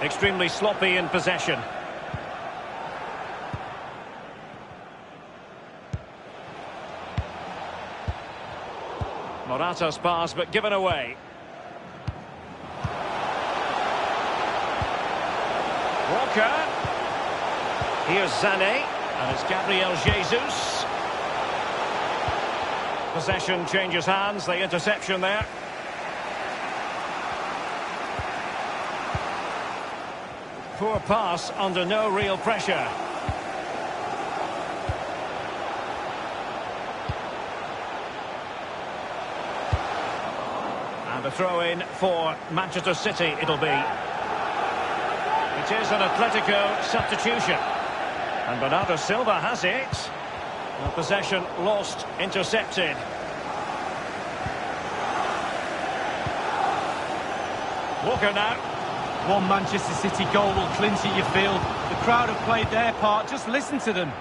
Extremely sloppy in possession. Morata's pass, but given away. Walker. Here's Sané, and it's Gabriel Jesus. Possession changes hands, the interception there. Poor pass under no real pressure. And a throw-in for Manchester City it'll be. It is an Atletico substitution. And Bernardo Silva has it. The possession lost, intercepted. Walker now. One Manchester City goal will clinch it, you feel. The crowd have played their part, just listen to them.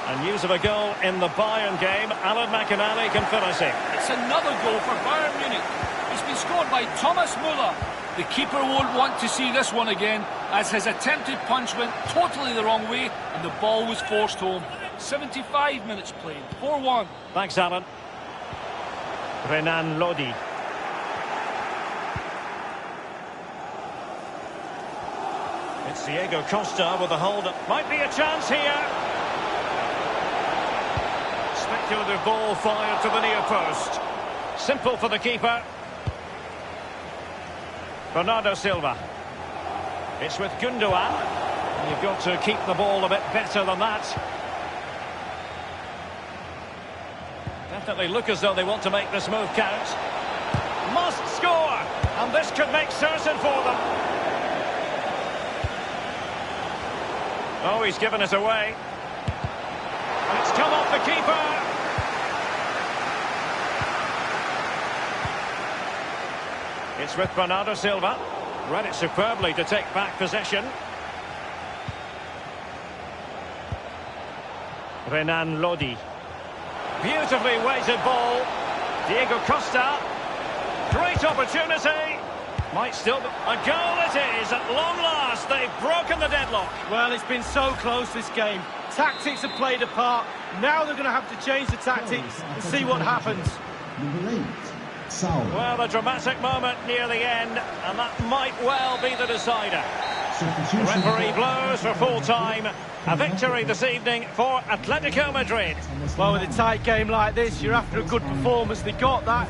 And news of a goal in the Bayern game. Alan McInally can fill us in. It's another goal for Bayern Munich. It's been scored by Thomas Müller. The keeper won't want to see this one again, as his attempted punch went totally the wrong way and the ball was forced home. 75 minutes played, 4-1. Thanks, Alan. Renan Lodi. It's Diego Costa with the hold. Might be a chance here. Speculative ball fired to the near post. Simple for the keeper. Bernardo Silva. It's with Gundogan. You've got to keep the ball a bit better than that. Definitely look as though they want to make this move count. Must score! And this could make certain for them. Oh, he's given it away. And it's come off the keeper. It's with Bernardo Silva. Read it superbly to take back possession. Renan Lodi. Beautifully weighted ball. Diego Costa. Great opportunity. Might still be a goal it is at long last. They've broken the deadlock. Well, it's been so close this game. Tactics have played a part. Now they're going to have to change the tactics and see what happens. Number 8, Saul. Well, a dramatic moment near the end, and that might well be the decider. The referee blows for full time. A victory this evening for Atletico Madrid. Well, with a tight game like this, you're after a good performance. They got that.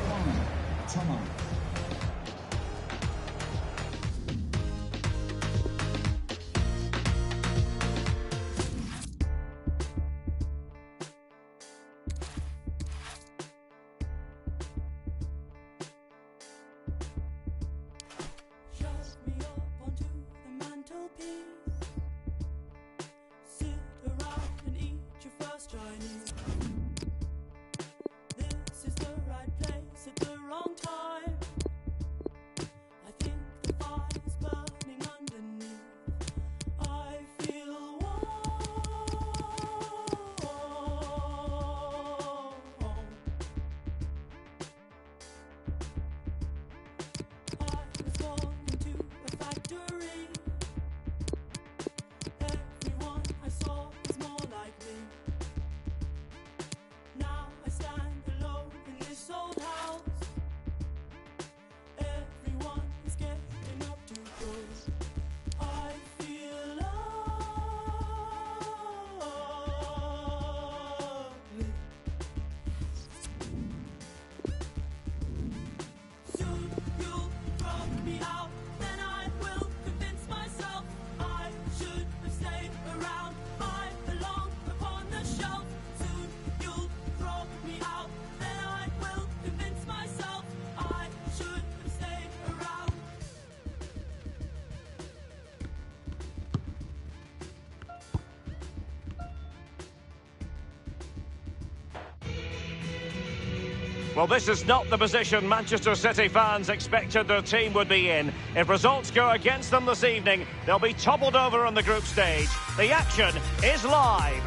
Well, this is not the position Manchester City fans expected their team would be in. If results go against them this evening, they'll be toppled over on the group stage. The action is live.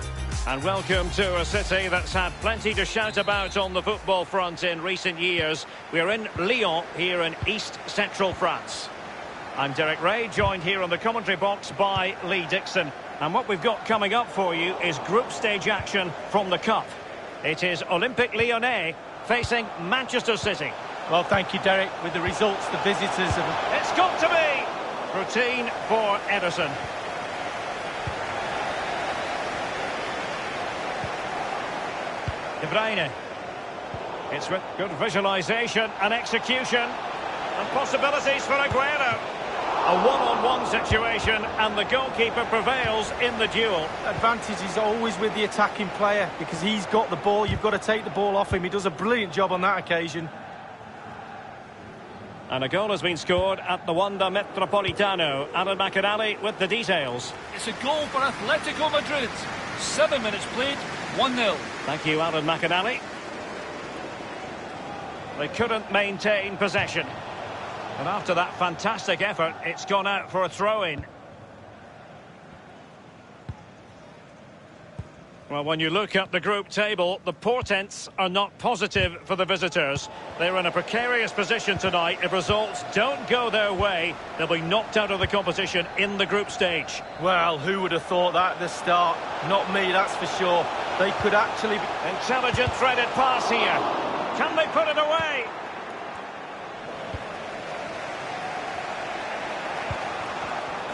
And welcome to a City that's had plenty to shout about on the football front in recent years. We're in Lyon, here in East Central France. I'm Derek Ray, joined here on the commentary box by Lee Dixon. And what we've got coming up for you is group stage action from the Cup. It is Olympique Lyonnais facing Manchester City. Well, thank you, Derek. With the results, the visitors have... It's got to be! Routine for Ederson. De Bruyne. It's with good visualisation and execution. And possibilities for Aguero. A one-on-one situation, and the goalkeeper prevails in the duel. Advantage is always with the attacking player because he's got the ball. You've got to take the ball off him. He does a brilliant job on that occasion. And a goal has been scored at the Wanda Metropolitano. Alan McInally with the details. It's a goal for Atletico Madrid. 7 minutes played, 1-0. Thank you, Alan McInally. They couldn't maintain possession. And after that fantastic effort, it's gone out for a throw-in. Well, when you look at the group table, the portents are not positive for the visitors. They're in a precarious position tonight. If results don't go their way, they'll be knocked out of the competition in the group stage. Well, who would have thought that at the start? Not me, that's for sure. They could actually be... Intelligent threaded pass here. Can they put it away?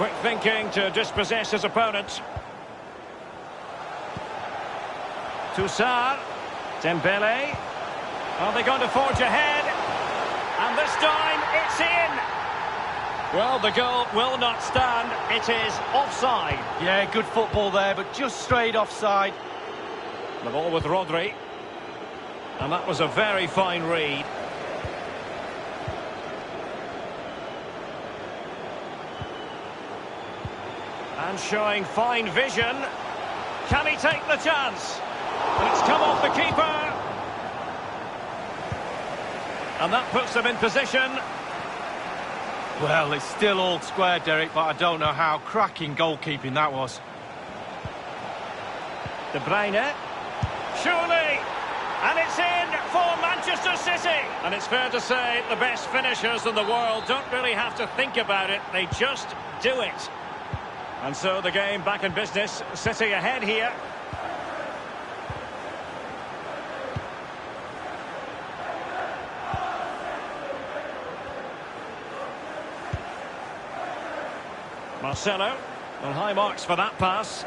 Quick thinking to dispossess his opponent. Toussaint. Dembele. Are they going to forge ahead? And this time, it's in! Well, the goal will not stand. It is offside. Yeah, good football there, but just straight offside. The ball with Rodri. And that was a very fine read. And showing fine vision. Can he take the chance? And it's come off the keeper. And that puts them in position. Well, it's still all square, Derek, but I don't know how cracking goalkeeping that was. De Bruyne. Surely. And it's in for Manchester City. And it's fair to say the best finishers in the world don't really have to think about it. They just do it. And so the game back in business. City ahead here. Marcelo. Well, high marks for that pass.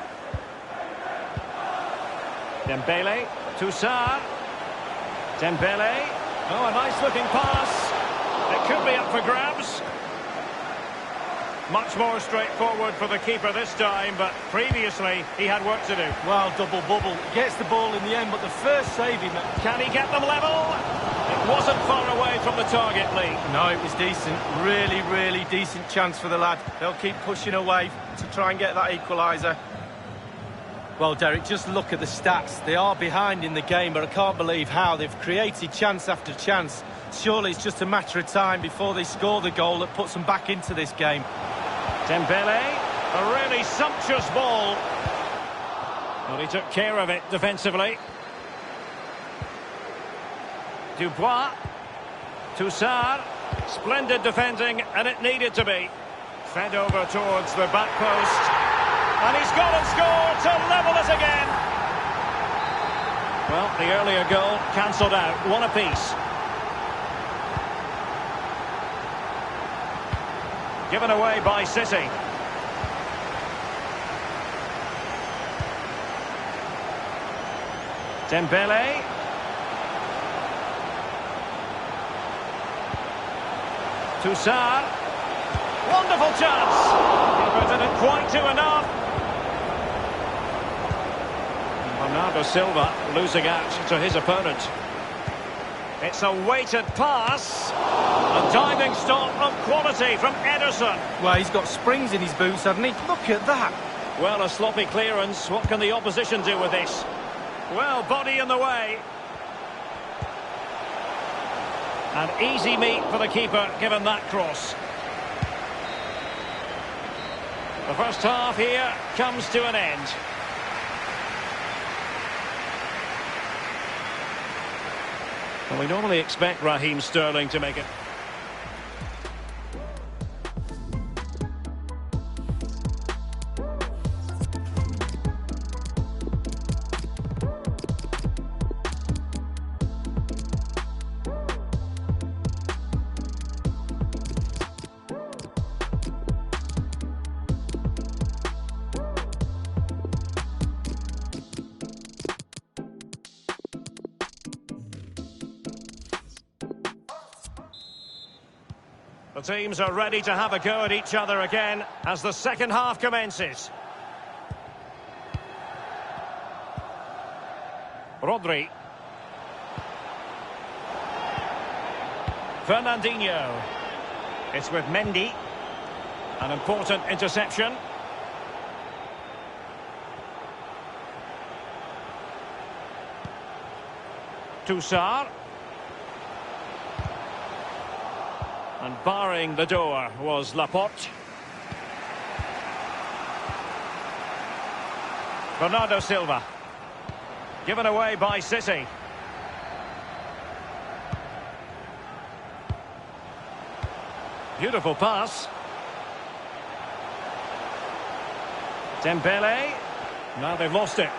Dembele. Toussaint. Dembele. Oh, a nice looking pass. It could be up for grabs. Much more straightforward for the keeper this time, but previously he had work to do. Well, double bubble. Gets the ball in the end, but the first save he made... Can he get them level? It wasn't far away from the target, Lee. No, it was decent. Really, really decent chance for the lad. They'll keep pushing away to try and get that equaliser. Well, Derek, just look at the stats. They are behind in the game, but I can't believe how they've created chance after chance. Surely it's just a matter of time before they score the goal that puts them back into this game. Dembele, a really sumptuous ball. Well, he took care of it defensively. Dubois. Toussaint. Splendid defending, and it needed to be. Fed over towards the back post. And he's gone and scored to level it again. Well, the earlier goal cancelled out. One apiece. Given away by City. Dembele. Toussaint. Wonderful chance. Keeper didn't quite do enough. Bernardo Silva losing out to his opponent. It's a weighted pass. A diving stop of quality from Ederson. Well, he's got springs in his boots, hasn't he? Look at that. Well, a sloppy clearance. What can the opposition do with this? Well, body in the way. An easy meet for the keeper, given that cross. The first half here comes to an end. Well, we normally expect Raheem Sterling to make it. The teams are ready to have a go at each other again as the second half commences. Rodri. Fernandinho. It's with Mendy. An important interception. Toussaint. And barring the door was Laporte. Bernardo Silva. Given away by City. Beautiful pass. Dembele. Now they've lost it.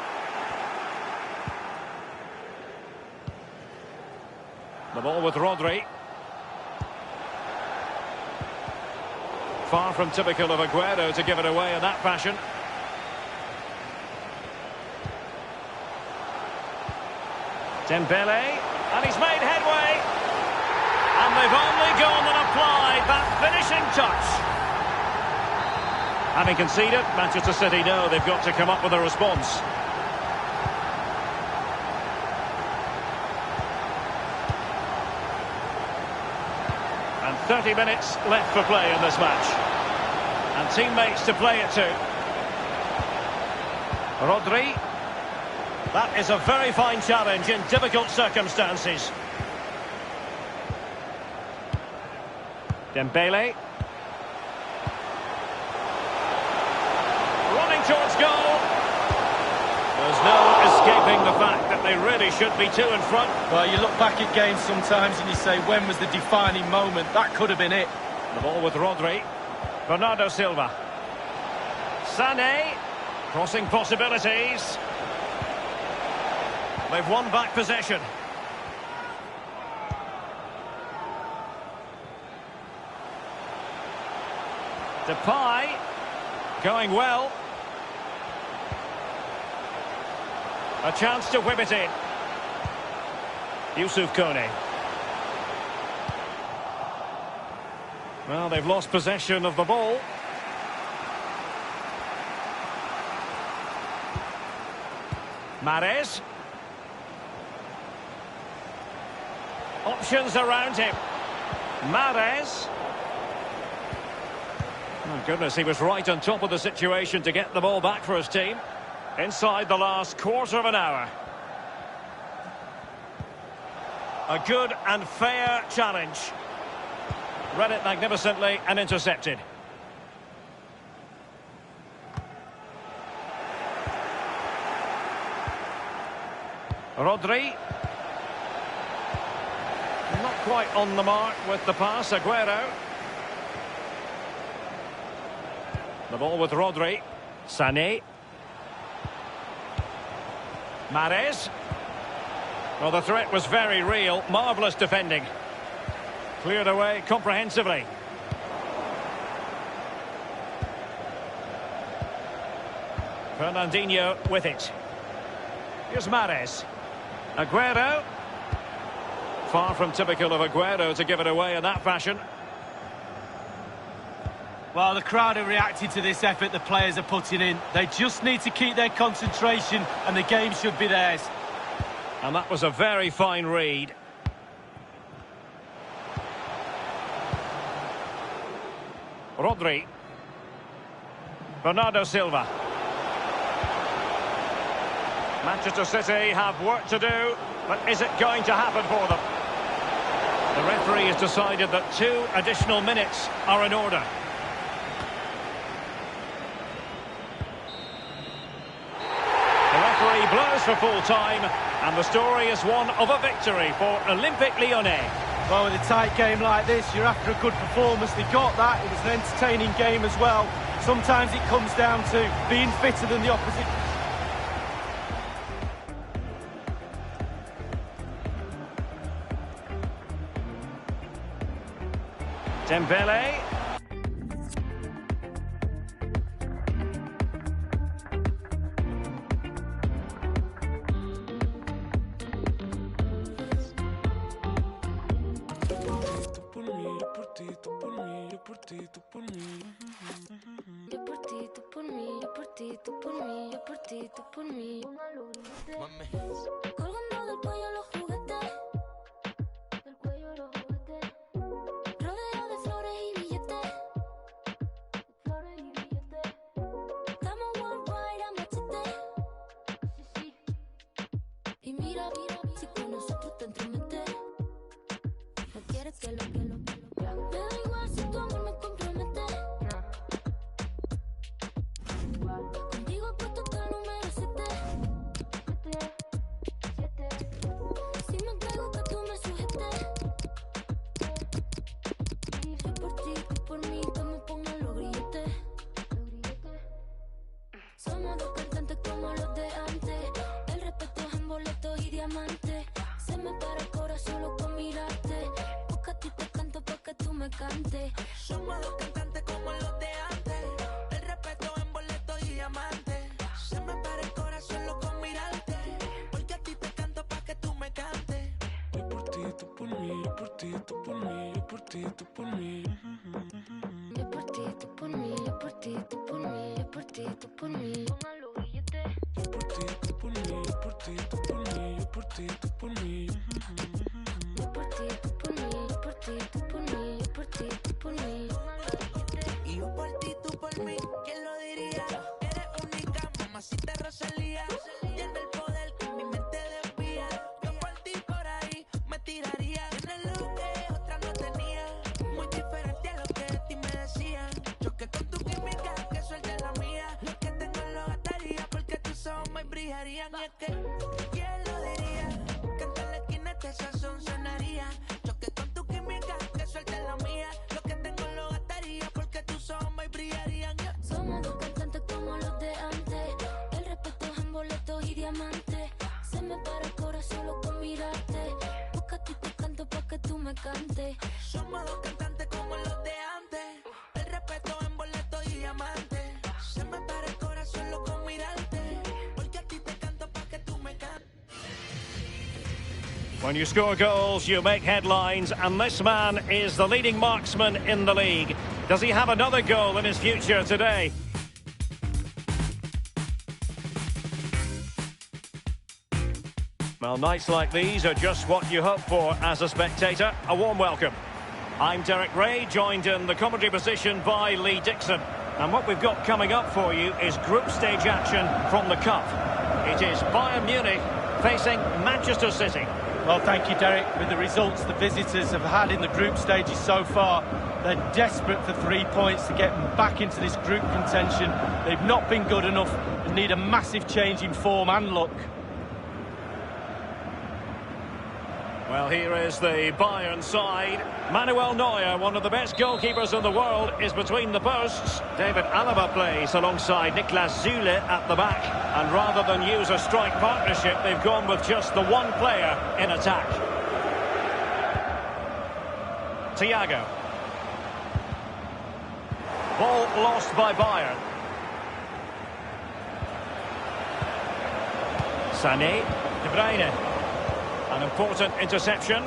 The ball with Rodri. Far from typical of Aguero to give it away in that fashion. Dembele, and he's made headway. And they've only gone and applied that finishing touch. Having conceded, Manchester City know they've got to come up with a response. And 30 minutes left for play in this match. And teammates to play it to. Rodri. That is a very fine challenge in difficult circumstances. Dembele. Running towards goal. There's no escaping the fact that they really should be two in front. Well, you look back at games sometimes and you say, when was the defining moment? That could have been it. The ball with Rodri. Bernardo Silva. Sané. Crossing possibilities. They've won back possession. Depay. Going well. A chance to whip it in. Yusuf Kone. Well, they've lost possession of the ball. Mahrez. Options around him. Mahrez. Oh, goodness, he was right on top of the situation to get the ball back for his team. Inside the last quarter of an hour. A good and fair challenge. Read it magnificently and intercepted. Rodri. Not quite on the mark with the pass, Aguero. The ball with Rodri. Sané. Mahrez. Well, the threat was very real. Marvellous defending. Cleared away comprehensively. Fernandinho with it. Here's Mahrez. Aguero. Far from typical of Aguero to give it away in that fashion. Well, the crowd have reacted to this effort the players are putting in. They just need to keep their concentration and the game should be theirs. And that was a very fine read. Rodri. Bernardo Silva. Manchester City have work to do, but is it going to happen for them? The referee has decided that 2 additional minutes are in order. The referee blows for full time, and the story is one of a victory for Olympique Lyonnais. Well, with a tight game like this, you're after a good performance. They got that. It was an entertaining game as well. Sometimes it comes down to being fitter than the opposite. Dembele. Colgando del cuello los juguetes, del cuello los juguetes, rodeado de flores y billetes, estamos worldwide a machete, sí, y mira, si con nosotros te entremetes, no quieres que lo, me da igual si tu amor me compromete, contigo puesto hasta el número 7. Si me pego que tú me sujetes. Yo por ti, tú por mí, que me pongan los grilletes. Somos dos cantantes como los de antes. El respeto es en boletos y diamantes. Se me para el corazón solo con mirarte. Porque a ti te canto para que tú me cantes. Somos dos cantantes como los ti, tú por mí. Yo por ti, tú por mí. Yo por ti, tú por mí. Yo por ti, tú por mí. Pongan los billetes. Yo por ti, tú por mí. Yo por ti, tú por mí. Yo por ti, tú por mí. Yo por ti, tú por mí. Yo por ti, tú por mí. Yo por ti, tú por mí. Pongan los billetes. Y yo por ti, tú por mí. ¿Quién lo diría? Eres única, mamacita Rosalía. Tiene el poder que mi mente desvía. Yo por ti por ahí me tiraría. Tienes lo que otra no tenía. Muy diferente a lo que de ti me decían. Choque con tu química, que suelte la mía. Lo que tengo lo gastaría porque tus ojos me brillarían. Y es que, ¿quién lo diría? Que en toda la esquina este sazón sonaría. Choque con tu química, que suelte la mía. Lo que tengo lo gastaría porque tus ojos me brillarían. Somos dos cantantes como los de antes. El respeto es en boletos y diamantes. Se me para el corazón solo con mirarte. Busca a ti te canto pa' que tú me cantes. Somos dos cantantes como los de antes. El respeto en boleto y diamante. Se me para el corazón solo con mirarte. Porque a ti te canto pa' que tú me cantes. When you score goals, you make headlines, and this man is the leading marksman in the league. Does he have another goal in his future today? Well, nights like these are just what you hope for as a spectator. A warm welcome. I'm Derek Ray, joined in the commentary position by Lee Dixon. And what we've got coming up for you is group stage action from the Cup. It is Bayern Munich facing Manchester City. Well, thank you, Derek. With the results the visitors have had in the group stages so far, they're desperate for 3 points to get back into this group contention. They've not been good enough and need a massive change in form and luck. Well, here is the Bayern side. Manuel Neuer, one of the best goalkeepers in the world, is between the posts. David Alaba plays alongside Niklas Süle at the back. And rather than use a strike partnership, they've gone with just the one player in attack. Thiago. Ball lost by Bayern. Sané, De Bruyne. An important interception.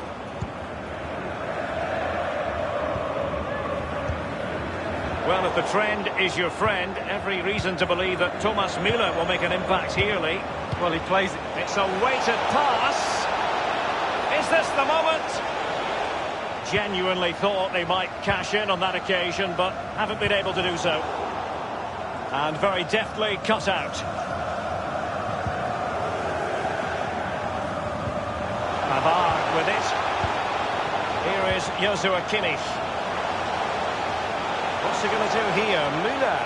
Well, if the trend is your friend, every reason to believe that Thomas Müller will make an impact here, Lee. Well, he plays it. It's a weighted pass. Is this the moment? Genuinely thought they might cash in on that occasion, but haven't been able to do so. And very deftly cut out. Pavard with it. Here is Joshua Kimmich. What's he going to do here? Müller.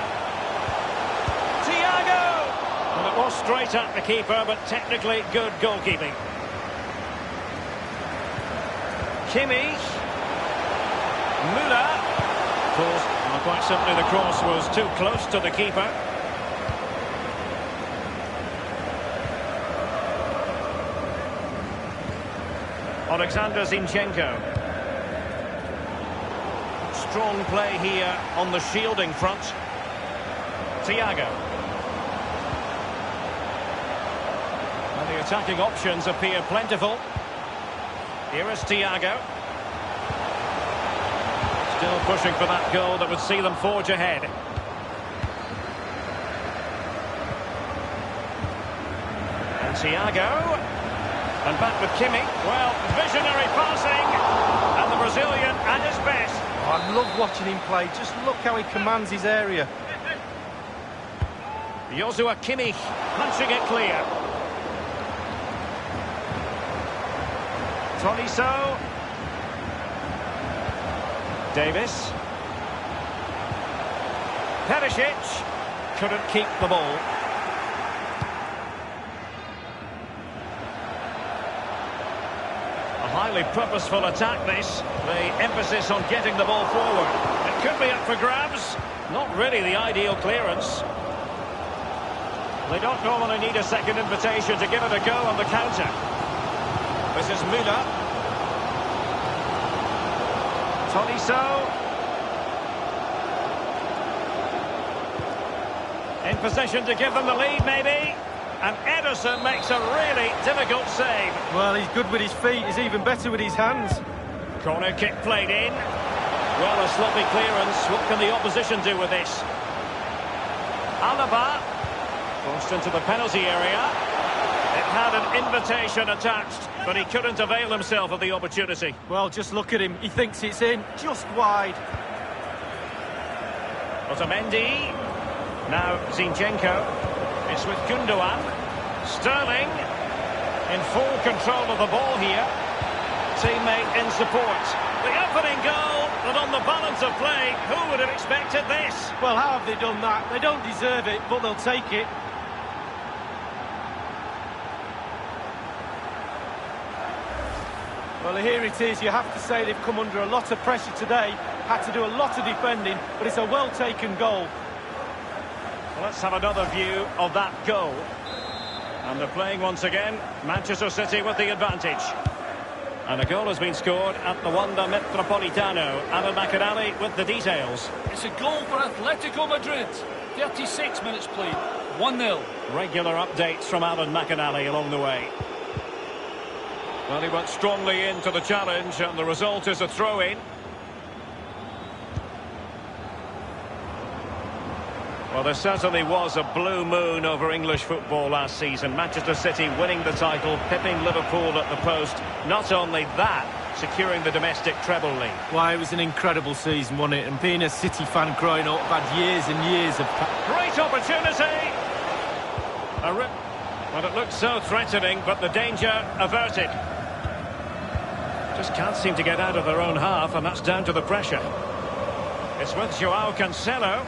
Thiago! Well, it was straight at the keeper, but technically good goalkeeping. Kimmich. Müller. Of course, well, quite simply the cross was too close to the keeper. Alexander Zinchenko. Strong play here on the shielding front. Thiago. And the attacking options appear plentiful. Here is Thiago. Still pushing for that goal that would see them forge ahead. And Thiago. And back with Kimmich. Well, visionary passing. And the Brazilian at his best. Oh, I love watching him play. Just look how he commands his area. Joshua Kimmich punching it clear. Tolisso. Davis. Perisic couldn't keep the ball. A highly purposeful attack this. The emphasis on getting the ball forward. It could be up for grabs. Not really the ideal clearance. They don't normally need a second invitation to give it a go on the counter. This is Müller. Tolisso. In position to give them the lead, maybe. And Ederson makes a really difficult save. Well, he's good with his feet. He's even better with his hands. Corner kick played in. Well, a sloppy clearance. What can the opposition do with this? Alaba. Forced into the penalty area. It had an invitation attached, but he couldn't avail himself of the opportunity. Well, just look at him. He thinks it's in, just wide. Otamendi. Now Zinchenko. It's with Gundogan. Sterling in full control of the ball here. Teammate in support. The opening goal, but on the balance of play, who would have expected this? Well, how have they done that? They don't deserve it, but they'll take it. Well, here it is. You have to say they've come under a lot of pressure today. Had to do a lot of defending, but it's a well-taken goal. Well, let's have another view of that goal. And they're playing once again. Manchester City with the advantage. And a goal has been scored at the Wanda Metropolitano. Alan McInally with the details. It's a goal for Atletico Madrid. 36 minutes played. 1-0. Regular updates from Alan McInally along the way. Well, he went strongly into the challenge, and the result is a throw-in. Well, there certainly was a blue moon over English football last season. Manchester City winning the title, pipping Liverpool at the post. Not only that, securing the domestic treble league. Why, it was an incredible season, wasn't it? And being a City fan growing up, I've had years and years of... Great opportunity! Well, it looked so threatening, but the danger averted. Just can't seem to get out of their own half, and that's down to the pressure. It's with Joao Cancelo.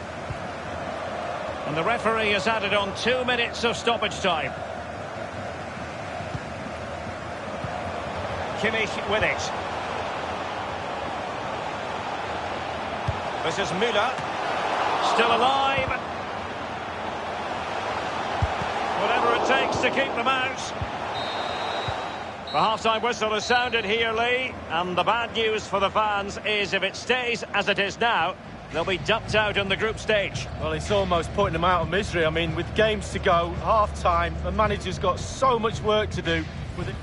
And the referee has added on 2 minutes of stoppage time. Kimmich with it. This is Müller. Still alive. Whatever it takes to keep them out. The half-time whistle has sounded here, Lee. And the bad news for the fans is if it stays as it is now, they'll be dumped out in the group stage. Well, it's almost putting them out of misery. I mean, with games to go, half-time, the manager's got so much work to do with it.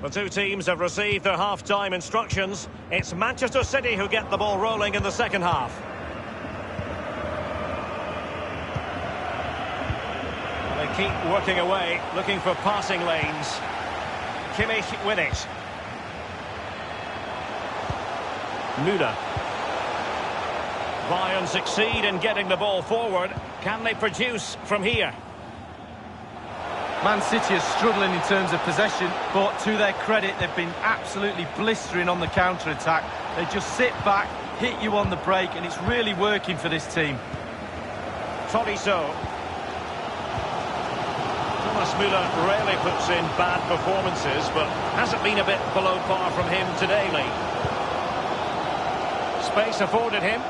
The two teams have received their half-time instructions. It's Manchester City who get the ball rolling in the second half. They keep working away, looking for passing lanes. Kimmich with it. Müller. Bayern succeed in getting the ball forward. Can they produce from here? Man City are struggling in terms of possession, but to their credit, they've been absolutely blistering on the counter-attack. They just sit back, hit you on the break, and it's really working for this team. Tolisso. Thomas Müller rarely puts in bad performances, but hasn't been a bit below par from him today, Lee. Space afforded him.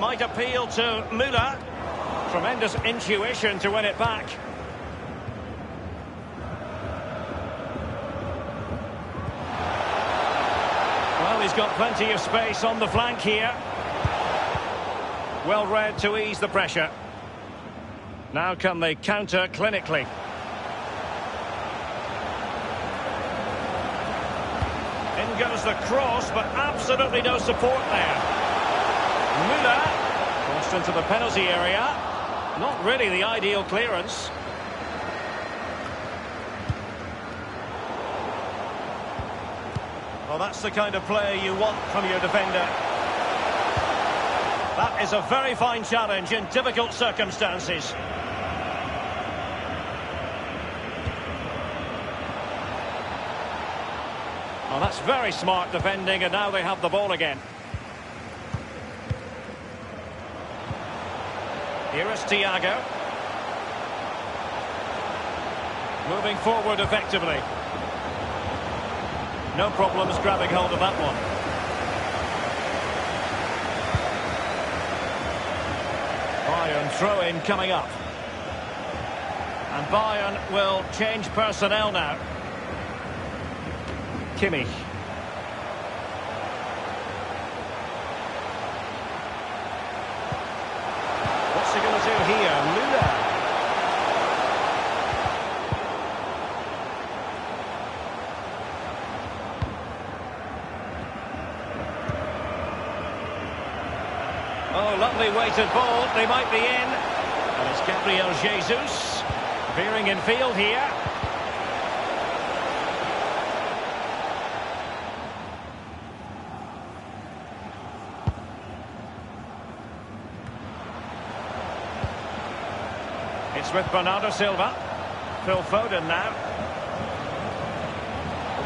might appeal to Müller. Tremendous intuition to win it back. Well, he's got plenty of space on the flank here. Well read to ease the pressure. Now can they counter clinically? In goes the cross, but absolutely no support there. Müller crossed into the penalty area. Not really the ideal clearance. Well, that's the kind of player you want from your defender. That is a very fine challenge in difficult circumstances. Well, that's very smart defending, and now they have the ball again. Here is Thiago. Moving forward effectively. No problems grabbing hold of that one. Bayern throw-in coming up. And Bayern will change personnel now. Kimmich. What's he going to do here? Müller. Oh, lovely weighted ball. They might be in. And it's Gabriel Jesus. Veering in field here. It's with Bernardo Silva. Phil Foden now.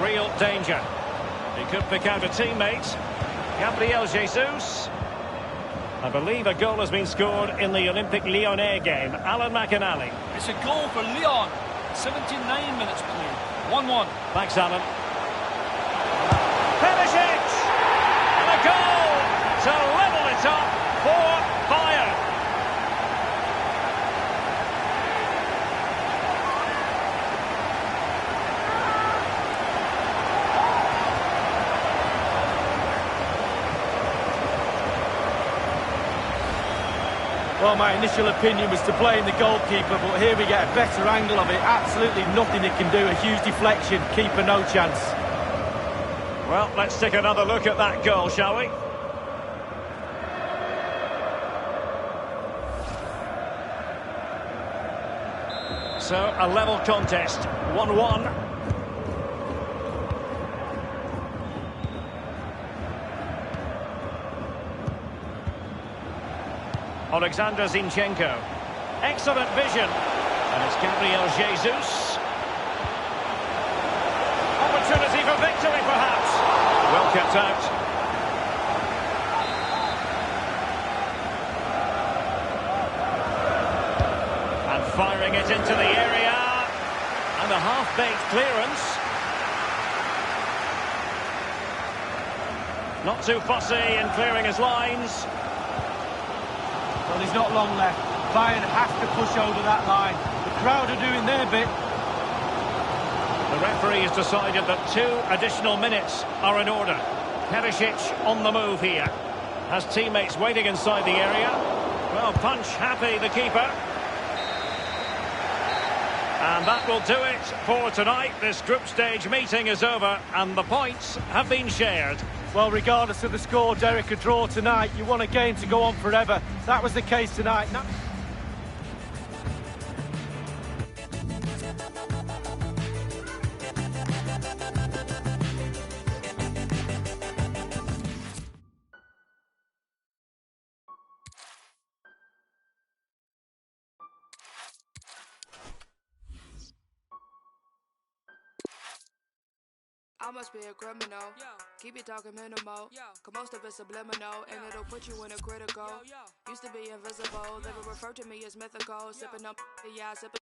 Real danger. He could pick out a teammate. Gabriel Jesus. I believe a goal has been scored in the Olympic Lyonnais game. Alan McInally. It's a goal for Lyon. 79 minutes played. 1-1. Thanks, Alan. Finish it! And a goal to level it up for Bayern. Well, my initial opinion was to blame the goalkeeper, but here we get a better angle of it. Absolutely nothing he can do. A huge deflection. Keeper no chance. Well, let's take another look at that goal, shall we? So, a level contest. 1-1. Alexander Zinchenko. Excellent vision. And it's Gabriel Jesus. Opportunity for victory, perhaps. Well kept out. And firing it into the area. And a half-baked clearance. Not too fussy in clearing his lines. Well, there's not long left. Bayern have to push over that line. The crowd are doing their bit. The referee has decided that 2 additional minutes are in order. Perisic on the move here. Has teammates waiting inside the area. Well, punch happy, the keeper. And that will do it for tonight. This group stage meeting is over and the points have been shared. Well, regardless of the score, Derek, a draw tonight, you want a game to go on forever. That was the case tonight. I must be a criminal. Keep it talking minimal. Cause most of it's subliminal. And it'll put you in a critical. Used to be invisible. They would refer to me as mythical. Sipping up, yeah, sipping.